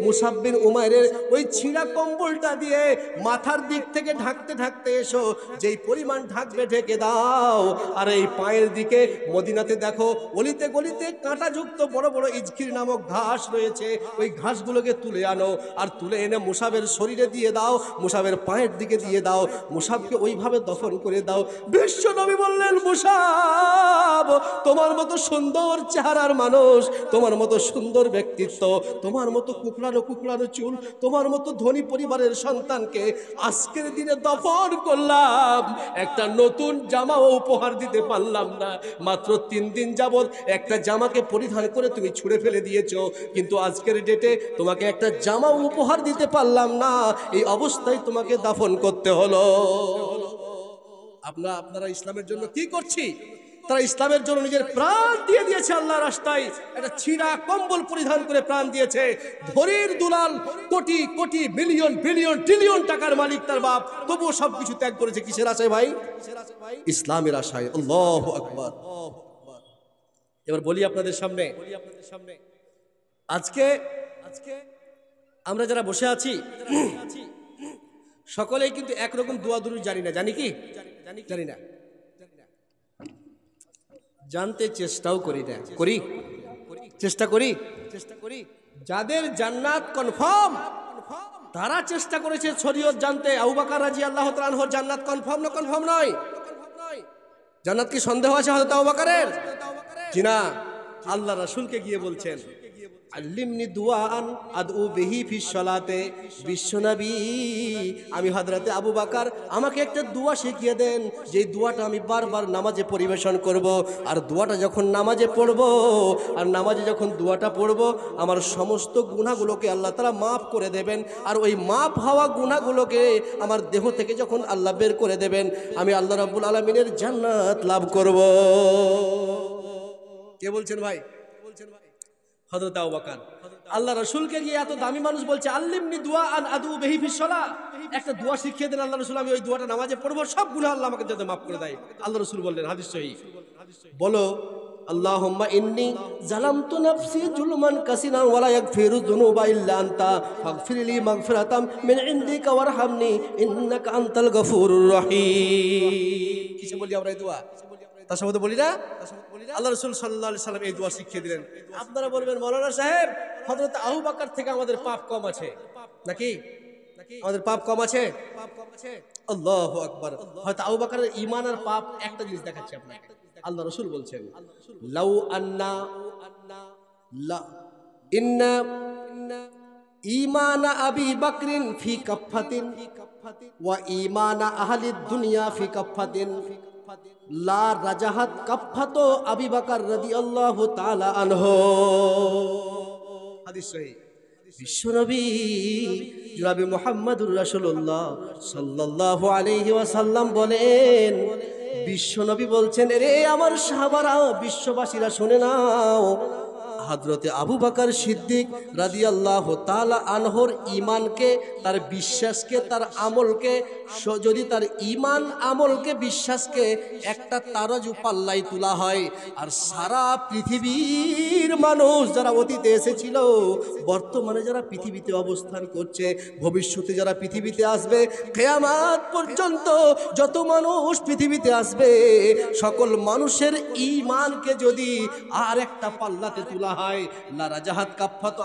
মুসাব বিন উমাইরের ওই ছিঁড়া কম্বলটা দিয়ে মাথার দিক থেকে ঢাকতে ঢাকতে এসো, যেই পরিমাণ ঢাকবে ঢেকে দাও, আর এই পায়ের দিকে মদিনাতে দেখো অলিতে গলিতে কাঁটাযুক্ত বড় বড় ইজকির নামক ঘাস রয়েছে, ওই ঘাসগুলোকে তুলে আনো, আর তুলে এনে মুসাবের শরীরে দিয়ে দাও, মুসাবের পায়ের দিকে দিয়ে দাও, মুসাবকে ওইভাবে দফন করে দাও। বিশ্বনবী বললেন, মুসাব, তোমার মতো সুন্দর চেহারার মানুষ, তোমার মতো সুন্দর ব্যক্তিত্ব, তোমার মতো কুকড়ানো কুকড়ানো চুল, তোমার মতো ধনী পরিবারের সন্তানকে আজকের দিনে দফন করলাম, একটা নতুন জামাও উপহার দিতে পারলাম না। মাত্র 3 দিন যাবত একটা জামাকে পরিধান করে তুমি ছুঁড়ে ফেলে দিয়েছো, কিন্তু আজকের ডেটে তোমাকে একটা জামাও উপহার দিতে পারলাম না, এই অবস্থায় তোমাকে দাফন করতে হলো। আপনারা ইসলামের জন্য কি করছি? তারা ইসলামের জন্য নিজের প্রাণ দিয়ে দিয়েছে, আল্লাহর রাস্তায় একটা ছিঁড়া কম্বল পরিধান করে প্রাণ দিয়েছে। ধরির দুলাল, crore crore million billion trillion টাকার মালিক তার বাপ, তবুও সবকিছু ত্যাগ করেছে কিসের আশায় ভাই? ইসলামের আশায়। আল্লাহু আকবার। এবার বলি আপনাদের সামনে, আজকে আমরা যারা বসে আছি সকলেই কিন্তু একরকম দোয়া দুরূদ জানি না, জানি কি? জানি না, জানতে চেষ্টাও করি না, চেষ্টা করি। যাদের জান্নাত কনফার্ম তারা চেষ্টা করেছে শরীয়ত জানতে। আবু বকর রাদিয়াল্লাহু তাআলা আনহুর জান্নাত কনফার্ম না কনফার্ম নয়? জান্নাত কি সন্দেহ আছে হযরত আবু বকরের? জি না, আল্লাহ রাসূলকে গিয়ে বলছেন, আল্লিমনি দুআআন আদউ বিহি ফিস সালাতে, বিশ্বনবী আমি হযরতে আবু বকর, আমাকে একটা দোয়া শিখিয়ে দেন, যে দোয়াটা আমি বারবার নামাজে পরিবেশন করব, আর দোয়াটা যখন নামাজে পড়ব, আর নামাজে যখন দোয়াটা পড়ব, আমার সমস্ত গুনাহগুলোকে আল্লাহ তাআলা মাফ করে দেবেন, আর ওই মাফ হওয়া গুনাহগুলোকে আমার দেহ থেকে যখন আল্লাহ বের করে দেবেন, আমি আল্লাহ রাব্বুল আলামিনের জান্নাত লাভ করব। কে বলছেন ভাই? হযরত আবু বকর। আল্লাহ রাসূলকে গিয়ে এত দামি মানুষ বলছে, আল্লিমনি দুআআন আদউ বিহি ফিস সালাহ, একটা দোয়া শিখিয়ে দেন আল্লাহ রাসূল, আমি ওই দোয়াটা নামাজে পড়ব, সব গুনাহ আল্লাহ আমাকে যাতে মাফ করে দেয়। আল্লাহ রাসূল বললেন, হাদিস সহিহ, বলো, আল্লাহুম্মা ইন্নী যালামতু নাফসি যুলমান কাসীরান ওয়া লা ইয়াগফিরু যুনুবা ইল্লা আনতা ফাগফিরলি মাগফিরাতাম মিন ইনদিকা ওয়ারহামনি ইন্নাকা আনতাল গফুরুর রহিম। কিসে বলি আমরা এই দোয়া? তার সাথে বলি না? আল্লাহ রাসূল সাল্লাল্লাহু আলাইহি সাল্লাম এই দোয়া শিখিয়ে দিলেন। আপনারা বলবেন, মাওলানা সাহেব, হযরত আবু বকর থেকে আমাদের পাপ কম আছে নাকি? আমাদের পাপ কম আছে? আল্লাহু আকবার। হযরত আবু বকরের ঈমান আর পাপ একটা জিনিস দেখাচ্ছে আপনাকে। আল্লাহ রাসূল বলছেন, লাউ আন্না লা ইন্না ঈমান আবি বকরিন ফি কাফফাতিন ওয়া ঈমান আহলিদ দুনিয়া ফি কাফফাতিন লা রাজাহাত কাফফাতু আবি বকর রাদিয়াল্লাহু তাআলা আনহু। হাদিস সহিহ। বিশ্বনবী জনাবে মুহাম্মদুর রাসূলুল্লাহ সাল্লাল্লাহু আলাইহি ওয়াসাল্লাম বলেন, বিশ্বনবী বলছেন, রে আমার সাহাবারা, বিশ্ববাসীরা শুনে নাও, হযরতে আবু বকর সিদ্দিক রাদিয়াল্লাহু তাআলা আনহুর ঈমানকে, তার বিশ্বাসকে, তার আমলকে, যদি তার ঈমান আমলকে বিশ্বাসকে একটা তারাজু পাল্লায় তোলা হয়, আর সারা পৃথিবীর মানুষ যারা অতীতে এসেছিল, বর্তমানে যারা পৃথিবীতে অবস্থান করছে, ভবিষ্যতে যারা পৃথিবীতে আসবে, কিয়ামত পর্যন্ত যত মানুষ পৃথিবীতে আসবে, সকল মানুষের ঈমানকে যদি আর একটা পাল্লাতে তোলা হয়, লা রাজাহাত কাফাত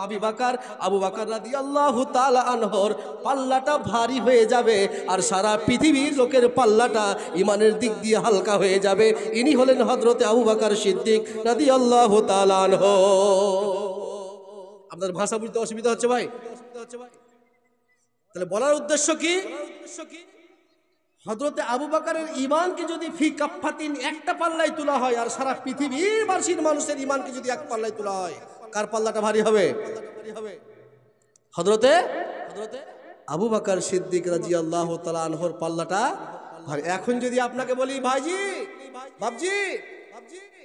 আবু বকর রাদিয়াল্লাহু তাআলা আনহুর পাল্লাটা ভারী হয়ে যাবে, আর সারা পৃথিবীর লোকের পাল্লাটা ঈমানের দিক দিয়ে হালকা হয়ে যাবে। ইনি হলেন হযরতে আবু বকর সিদ্দিক রাদিয়াল্লাহু তাআলা আনহু। আপনার ভাষা বুঝতে অসুবিধা হচ্ছে ভাই? তাহলে বলার উদ্দেশ্য কি? হযরতে আবু বকরের ঈমানকে যদি ফি কাফাতিন একটা পাল্লায় তোলা হয়, আর সারা পৃথিবীর মানুষের ঈমানকে যদি এক পাল্লায় তোলা হয়, কার পাল্লাটা ভারী হবে? হযরতে আবু বকর সিদ্দিক রাদিয়াল্লাহু তাআলা আনহুর পাল্লাটা ভারী। এখন যদি আপনাকে বলি, ভাইজি, বাপজি,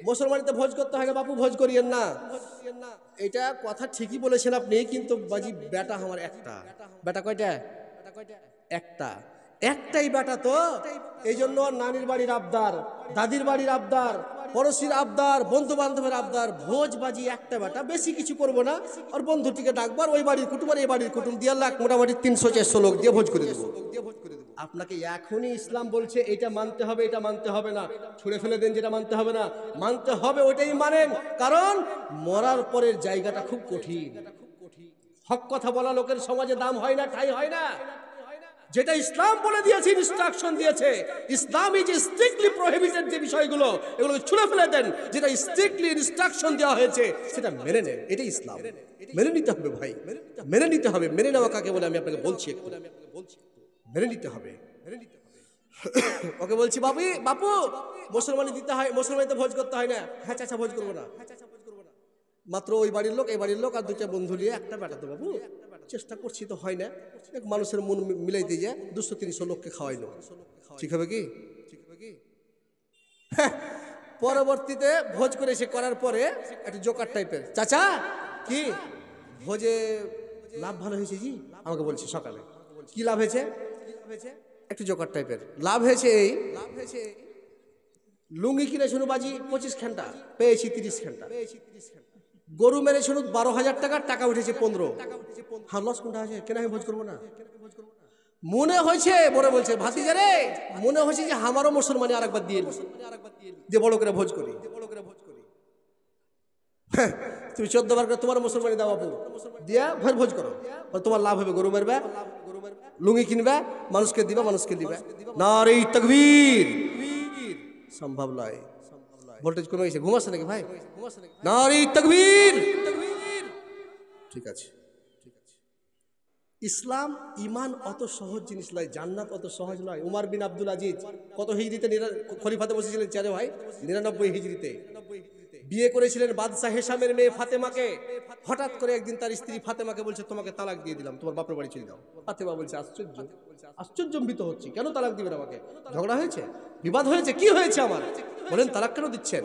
মুসলমানিতে ভোজ করতে হয় না বাপু, ভোজ করিয়েন না, এটা কথা ঠিকই বলেছেন আপনি, কিন্তু বাজি বেটা আমার একটা। বেটা কয়টা? একটা। একটাই বেটা তো, এই জন্য নানির বাড়ির আবদার, দাদির বাড়ির আবদার, পড়োশির আবদার, বন্ধু বান্ধবের আবদার, ভোজ বাজি একটা বেটা, বেশি কিছু করবো না, আর বন্ধুটিকে ডাকবার, ওই বাড়ির কুটুম আর এই বাড়ির কুটুম দিয়ে লাখ মোটামুটি 300-400 লোক দিয়ে ভোজ করে দেবো। আপনাকে এখনই ইসলাম বলছে এটা মানতে হবে, এটা মানতে হবে না, ছুঁড়ে ফেলে দেন যেটা মানতে হবে না, মানতে হবে ওইটাই মানেন, কারণ মরার পরের জায়গাটা খুব কঠিন। হক কথা বলা লোকের সমাজে দাম হয় না, ঠাই হয় না। যেটা ইসলাম বলে দিয়েছে, ইনস্ট্রাকশন দিয়েছে, ইসলাম ইজ স্ট্রিক্টলি প্রহিবিটেড, যে বিষয়গুলো এগুলোকে ছুঁড়ে ফেলে দেন, যেটা স্ট্রিক্টলি ইনস্ট্রাকশন দেওয়া হয়েছে সেটা মেনে নেন, এটাই ইসলাম। মেনে নিতে হবে ভাই, মেনে নিতে হবে। মেনে নেওয়া কাকে বলে আমি আপনাকে বলছি, মেনে নিতে হবে। ওকে বলছি, বাপু মুসলমানি দিতে হয়, মুসলমানিতে ভোজ করতে হয় না। হ্যাঁ চাচা, ভোজ করবো না। মাত্র ওই বাড়ির লোক, এই বাড়ির লোক আর দুইটা বন্ধু নিয়ে একটা বেটা তো বাবু, চেষ্টা করছি তো হয় না, মানুষের মন মিলাইতে যায় 200-300 লোককে খাওয়াইলো, ঠিক হবে কি? পরবর্তীতে ভোজ করে এসে করার পরে একটু জোকার টাইপের, চাচা কি ভোজে লাভ ভালো হয়েছে জি, আমাকে বলছে সকালে, কি লাভ হয়েছে? একটু জোকার টাইপের লাভ হয়েছে, এই লুঙ্গি কিনে শুনু বাজি 25 ঘন্টা পেয়েছি, 30 ঘন্টা গরু মেরে শুনু 12,000 টাকা উঠেছে 15। হ্যাঁ, লস কোনটা আছে? কেন আমি ভোজ করবো না? মনে হয়েছে, বড় বলছে, ভাতিজা রে, মনে হয়েছে যে আমারও মুসলমানি আরেকবার দিয়ে বড় করে ভোজ করি। তুমি 14 বার করে তোমার মুসলমানি দাও বাবু, দিয়া ভর ভোজ করো, তোমার লাভ হবে, গরু মারবে, লুঙ্গি কিনবে, মানুষকে দিবা, নারে তাকবীর। সম্ভব নয়, ভোল্টেজ কমে গেছে, ঘুমাচ্ছে নাকি ভাই? নারে তাকবীর। ঠিক আছে, ইসলাম ঈমান অত সহজ জিনিস নয়, জান্নাত অত সহজ নয়। উমর বিন আব্দুল আজিজ কত হিজরিতে খলিফাতে বসেছিলেন? চারে ভাই, 99 হিজরিতে বিয়ে করেছিলেন বাদশাহ হেশামের মেয়ে ফাতেমাকে। হঠাৎ করে একদিন তার স্ত্রী ফাতেমাকে বলছে, তোমাকে তালাক দিয়ে দিলাম, তোমার বাপের বাড়ি চলে যাও। ফাতেমা বলছে, আশ্চর্যম্বিত হচ্ছি, কেন তালাক দিবেন আমাকে? ঝগড়া হয়েছে, বিবাদ হয়েছে, কি হয়েছে আমার? বলেন তালাক কেন দিচ্ছেন?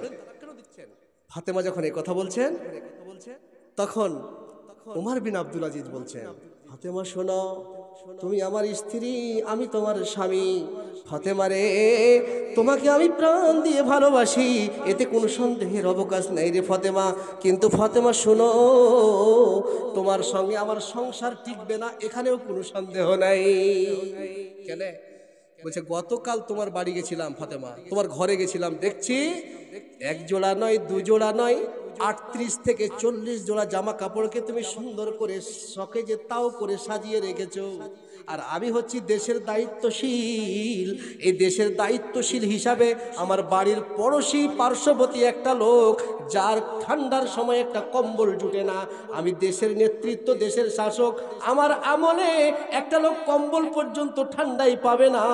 ফাতেমা যখন এই কথা বলছেন, তখন উমর বিন আব্দুল আজিজ বলছেন, ফাতেমা শোনো, তুমি আমার স্ত্রী, আমি তোমার স্বামী। ফাতেমা রে, তোমাকে আমি প্রাণ দিয়ে ভালোবাসি, এতে কোনো সন্দেহের অবকাশ নেই রে ফাতেমা। কিন্তু ফাতেমা শোনো, তোমার সঙ্গে আমার সংসার টিকবে না, এখানেও কোনো সন্দেহ নাই। কেন? বলছে, গতকাল তোমার বাড়ি গেছিলাম ফাতেমা, তোমার ঘরে গেছিলাম, দেখছি এক জোড়া নয়, 2 জোড়া নয়, 38 থেকে 40 জোড়া জামা কাপড়কে তুমি সুন্দর করে শখে যে তাও করে সাজিয়ে রেখেছো। আর আমি হচ্ছি দেশের দায়িত্বশীল, এই দেশের দায়িত্বশীল হিসাবে আমার বাড়ির পড়োশি পার্শ্ববর্তী একটা লোক, যার ঠান্ডার সময় একটা কম্বল জুটে না, আমি দেশের নেতৃত্ব, দেশের শাসক, আমার আমলে একটা লোক কম্বল পর্যন্ত ঠান্ডাই পাবে না,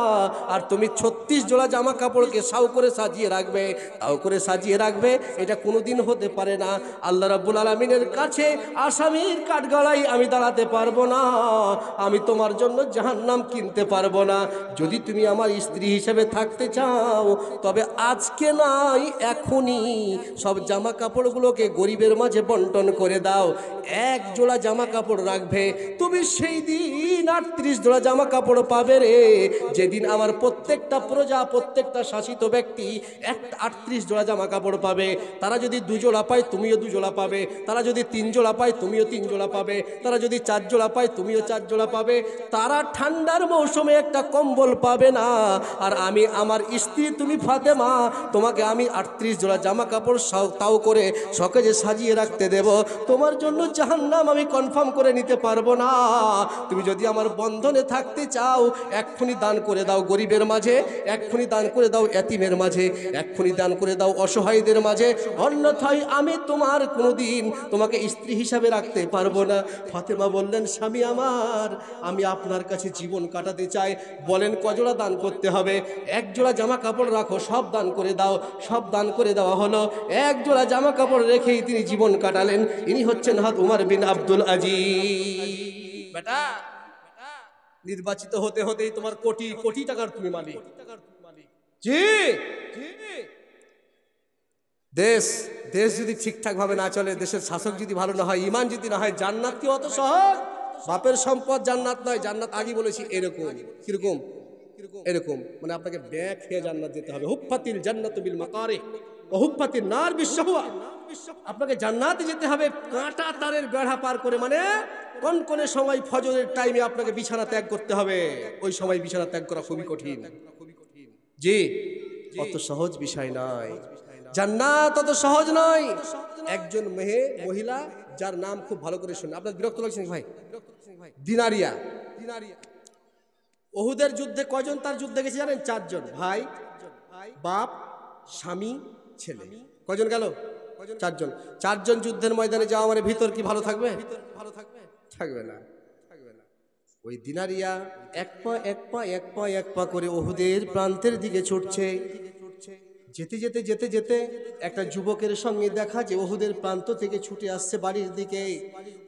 আর তুমি 36 জোড়া জামা কাপড়কে সাউ করে সাজিয়ে রাখবে, তাও করে সাজিয়ে রাখবে, এটা কোনোদিন হতে পারে পারে না। আল্লাহ রাব্বুল আলামিনের কাছে আসামির কাঠগড়াই আমি দাঁড়াতে পারবো না, আমি তোমার জন্য জাহান্নাম কিনতে পারবো না। যদি তুমি আমার স্ত্রী হিসেবে থাকতে চাও তবে আজকে নাই এখনই সব জামা কাপড়গুলোকে গরিবের মাঝে বন্টন করে দাও। এক জোড়া জামা কাপড় রাখবে তুমি, সেই দিন 38 জোড়া জামা কাপড় পাবে রে, যেদিন আমার প্রত্যেকটা প্রজা, প্রত্যেকটা শাসিত ব্যক্তি 38 জোড়া জামা কাপড় পাবে। তারা যদি 2 জোড়া পায় তুমিও 2 জোড়া পাবে, তারা যদি 3 জোড়া পায় তুমিও 3 জোড়া পাবে, তারা যদি 4 জোড়া পায় তুমিও 4 জোড়া পাবে। তারা ঠান্ডার মৌসুমে একটা কম্বল পাবে না, আর আমি আমার স্ত্রী তুমি ফাতেমা, তোমাকে আমি 38 জোড়া জামা কাপড় তাও করে সকেজে সাজিয়ে রাখতে দেব। তোমার জন্য জাহান্নাম আমি কনফার্ম করে নিতে পারবো না। তুমি যদি আমার বন্ধনে থাকতে চাও এক্ষুনি দান করে দাও গরিবের মাঝে, এক্ষুনি দান করে দাও এতিমের মাঝে, এক্ষুনি দান করে দাও অসহায়দের মাঝে, অন্যথায় আমি তোমার কোনোদিন তোমাকে স্ত্রী হিসাবে রাখতে পারবো না। ফাতেমা বললেন, স্বামী আমার, আমি আপনার কাছে জীবন কাটাতে চাই, বলেন কজোড়া দান করতে হবে? 1 জোড়া জামা কাপড় রাখো, সব দান করে দাও। সব দান করে দেওয়া হলো। 1 জোড়া জামা কাপড় রেখেই তিনি জীবন কাটালেন। ইনি হচ্ছেন হযরত উমর বিন আব্দুল আজিজ। বেটা, নির্বাচিত হতে হতেই তোমার কোটি কোটি টাকার তুমি মালিক। জি, দেশ দেশ যদি ঠিকঠাক ভাবে না চলে, দেশের শাসক যদি ভালো না হয়, ইমান যদি না হয়, জান্নাত কি অত সহজ? বাপের সম্পদ জান্নাত নয়। জান্নাত আগে বলেছি এরকম। কিরকম? এরকম মানে আপনাকে ব্যাগ খেয়ে জান্নাত যেতে হবে। হুফফাতিল জান্নাতু বিল মাকারিহ ওয়া হুফফাতিন নার বিশ-শাহওয়া। আপনাকে জান্নাতে যেতে হবে কাঁটা তারের বেড়া পার করে, মানে কোন সময় ফজরের টাইমে আপনাকে বিছানা ত্যাগ করতে হবে। ওই সময় বিছানা ত্যাগ করা খুবই কঠিন। জি, অত সহজ বিষয় নয়। জান্নাত অত সহজ নয়। একজন মহিলা যার নাম খুব ভালো করে শুনে, আপনার বিরক্ত লাগছে ভাই? দিনারিয়া। ওহুদের যুদ্ধে কয়জন তার যুদ্ধে গেছে জানেন? 4 জন। ভাই, বাপ, স্বামী, ছেলে। কয়জন গেল? 4 জন। 4 জন যুদ্ধের ময়দানে যাওয়া মানে ভিতর কি ভালো থাকবে? থাকবে না। ওই দিনারিয়া এক পা করে ওহুদের প্রান্তের দিকে ছুটছে। যেতে একটা যুবকের সঙ্গে দেখা, যে ওহুদের প্রান্ত থেকে ছুটে আসছে বাড়ির দিকে।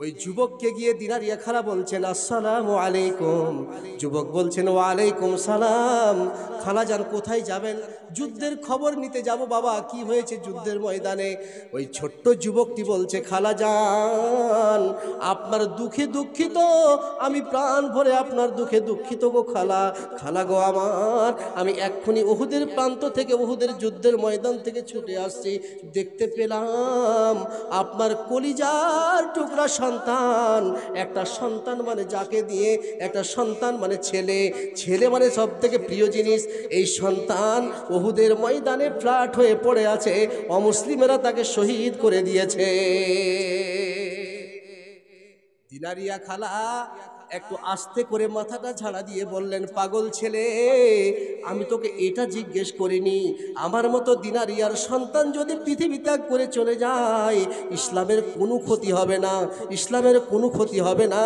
ওই যুবককে গিয়ে দিনারিয়া খালা বলছেন, আসসালামু আলাইকুম। যুবক বলছেন, ওয়ালাইকুম সালাম। খালাজান কোথায় যাবেন? যুদ্ধের খবর নিতে যাব বাবা। কি হয়েছে যুদ্ধের ময়দানে? ওই ছোট্ট যুবকটি বলছে, খালাজান আপনার দুঃখে দুঃখিত, আমি প্রাণ ভরে আপনার দুঃখে দুঃখিত গো খালা। খালা গো আমার, আমি এক্ষুনি ওহুদের প্রান্ত থেকে, ওহুদের যুদ্ধের ময়দান থেকে ছুটে আসছি। দেখতে পেলাম আপনার কলিজার টুকরা সন্তান, একটা সন্তান মানে যাকে দিয়ে, একটা সন্তান মানে ছেলে, ছেলে মানে সব থেকে প্রিয় জিনিস। এই সন্তান ওহুদের ময়দানে ফ্ল্যাট হয়ে পড়ে আছে, অমুসলিমেরা তাকে শহীদ করে দিয়েছে। দিনারিয়া খালা একটু আস্তে করে মাথাটা ঝাড়া দিয়ে বললেন, পাগল ছেলে, আমি তোকে এটা জিজ্ঞেস করিনি। আমার মতো দিনারিয়ার সন্তান যদি পৃথিবী ত্যাগ করে চলে যায়, ইসলামের কোনো ক্ষতি হবে না, ইসলামের কোনো ক্ষতি হবে না।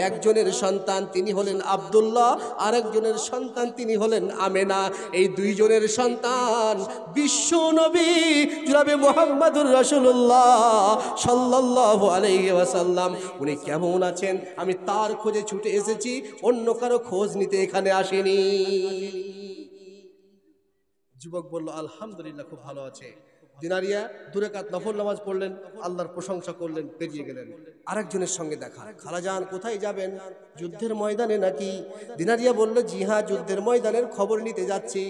একজনের সন্তান তিনি হলেন আব্দুল্লাহ, আর একজনের সন্তান তিনি হলেন আমেনা। এই 2 জনের সন্তান বিশ্ব নবী জনাবে মুহাম্মদুর রাসূলুল্লাহ সাল্লাল্লাহু আলাইহি ওয়াসাল্লাম, উনি কেমন আছেন আমি তার খোঁজে ছুটে এসেছি, অন্য কারো খোঁজ নিতে এখানে আসেনি। যুবক বলল, আলহামদুলিল্লাহ, খুব ভালো আছে। দিনারিয়া 2 রাকাত নফল নামাজ পড়লেন, আল্লাহর প্রশংসা করলেন, বেরিয়ে গেলেন। আরেকজনের সঙ্গে দেখা। খালাজান কোথায় যাবেন? যুদ্ধের ময়দানে নাকি? দিনারিয়া বলল, জি হ্যাঁ, যুদ্ধের ময়দানের খবর নিতে যাচ্ছি।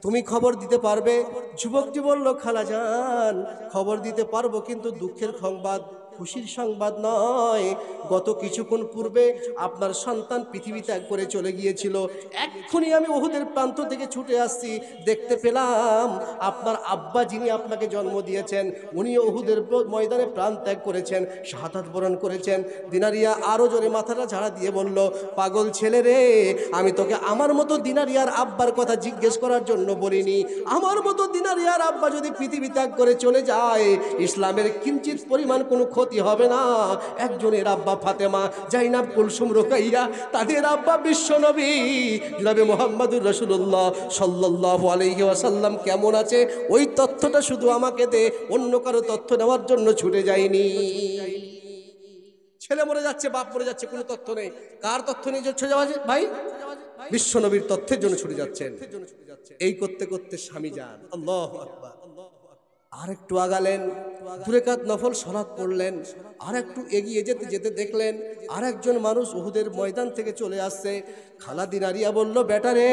তুমি খবর দিতে পারবে? যুবকটি বলল, খালাজান খবর দিতে পারবো, কিন্তু দুঃখের সংবাদ, খুশির সংবাদ নয়। গত কিছুক্ষণ পূর্বে আপনার সন্তান পৃথিবী ত্যাগ করে চলে গিয়েছিল। এক্ষুনি আমি ওহুদের প্রান্ত থেকে ছুটে আসছি, দেখতে পেলাম আপনার আব্বা যিনি আপনাকে জন্ম দিয়েছেন, উনি ওহুদের ময়দানে প্রাণ ত্যাগ করেছেন, শাহাদাত বরণ করেছেন। দিনারিয়া আরো জোরে মাথাটা ঝাড়া দিয়ে বলল, পাগল ছেলে রে, আমি তোকে আমার মতো দিনারিয়ার আব্বার কথা জিজ্ঞেস করার জন্য বলিনি। আমার মতো দিনারিয়ার আব্বা যদি পৃথিবী ত্যাগ করে চলে যায়, ইসলামের কিঞ্চিত পরিমাণ কোনো ক্ষতি ক্ষতি হবে না। একজনের আব্বা ফাতেমা, জাইনাব, কুলসুম, রুকাইয়া, তাদের আব্বা বিশ্বনবী জনাবে মুহাম্মদুর রাসূলুল্লাহ সাল্লাল্লাহু আলাইহি ওয়াসাল্লাম কেমন আছে ওই তথ্যটা শুধু আমাকে দে, অন্য কারো তথ্য নেওয়ার জন্য ছুটে যায়নি। ছেলে মরে যাচ্ছে, বাপ মরে যাচ্ছে, কোনো তথ্য নেই। কার তথ্য নিয়ে ছুটে যাওয়া ভাই? বিশ্বনবীর তথ্যের জন্য ছুটে যাচ্ছেন। এই করতে করতে স্বামী যান, আল্লাহু আকবার, আর একটু আগালেন, 2 রাকাত নফল সালাত পড়লেন। আর একটু এগিয়ে যেতে যেতে দেখলেন আর একজন মানুষ উহুদের ময়দান থেকে চলে আসছে। খালাদিনা রিয়া বলল, বেটা রে,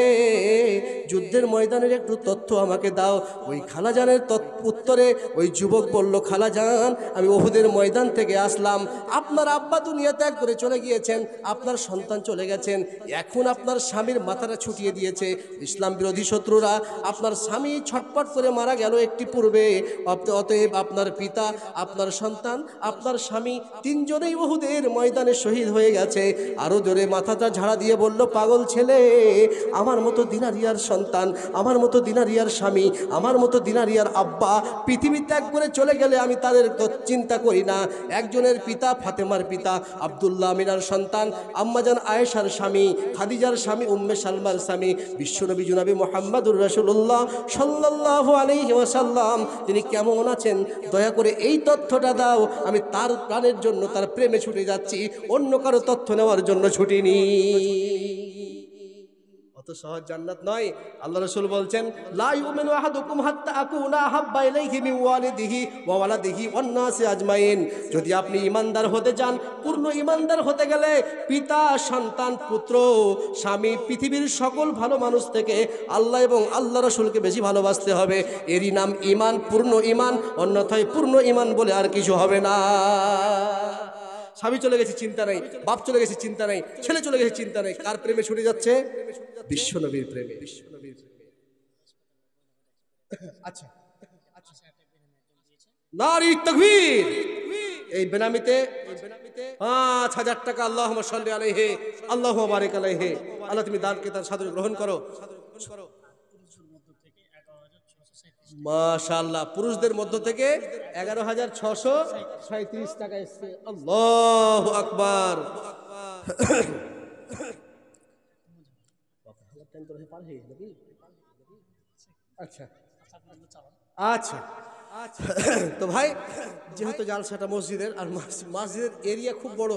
যুদ্ধের ময়দানের একটু তথ্য আমাকে দাও। ওই খালাজানের উত্তরে ওই যুবক বলল, খালাজান, আমি উহুদের ময়দান থেকে আসলাম। আপনার আব্বা দুনিয়া ত্যাগ করে চলে গিয়েছেন, আপনার সন্তান চলে গেছেন, এখন আপনার স্বামীর মাথাটা ছুটিয়ে দিয়েছে ইসলাম বিরোধী শত্রুরা। আপনার স্বামী ছটপট করে মারা গেল একটি পূর্বে, অতএব আপনার পিতা, আপনার সন্তান, আপনার স্বামী তিনজনেই উহুদের ময়দানে শহীদ হয়ে গেছে। আরো জোরে মাথাটা ঝাড়া দিয়ে বলল, পাগল ছেলে, আমার মতো দিনারিয়ার সন্তান, আমার মতো দিনারিয়ার স্বামী, আমার মতো দিনারিয়ার আব্বা পৃথিবী ত্যাগ করে চলে গেলে আমি তাদের চিন্তা করি না। একজনের পিতা ফাতেমার পিতা আব্দুল্লাহ আমিনার সন্তান, আম্মাজান আয়েশার স্বামী, খাদিজার স্বামী, উম্মে সালমার স্বামী, বিশ্বনবী জনাবে মুহাম্মদুর রাসূলুল্লাহ সাল্লাল্লাহু আলাইহি ওয়াসাল্লাম তিনি কেমন আছেন দয়া করে এই তথ্যটা দাও। আমি তার প্রাণের জন্য, তার প্রেমে ছুটে যাচ্ছি, অন্য কারো তথ্য নেওয়ার জন্য ছুটিনি। অত সহজ জান্নাত নয়। আল্লাহ রাসূল বলছেন, লা ইউমিনু আহাদুকুম হাত্তা আকুনা আহাব্বা ইলাইহি মিন ওয়ালিদিহি ওয়া ওয়ালাদিহি ওয়ান নাসি আজমাইন। যদি আপনি ঈমানদার হতে চান, পূর্ণ ঈমানদার হতে গেলে পিতা, সন্তান, পুত্র, স্বামী, পৃথিবীর সকল ভালো মানুষ থেকে আল্লাহ এবং আল্লাহ রাসূলকে বেশি ভালোবাসতে হবে। এরই নাম ঈমান, পূর্ণ ঈমান। অন্যথায় পূর্ণ ঈমান বলে আর কিছু হবে না। স্বামী চলে গেছে চিন্তা নাই, বাপ চলে গেছে চিন্তা নাই, ছেলে চলে গেছে চিন্তা নাই। কার প্রেমে ছুটে যাচ্ছে? বিশ্বনবীর প্রেমে। আচ্ছা, নারী তাকবীর। এই বেনামিতে 5,000 টাকা, আল্লাহুম্মা সাল্লি আলাইহি, আল্লাহুম্মা বারিক আলাইহি। আল্লাহ তুমি দানকে তার সাদরে গ্রহণ করো। মাশাআল্লাহ, পুরুষদের মধ্য থেকে 11,637 টাকা এসেছে। আল্লাহু আকবার। আচ্ছা আচ্ছা, তো ভাই, যেহেতু জালসাটা মসজিদের, আর মসজিদের এরিয়া খুব বড়,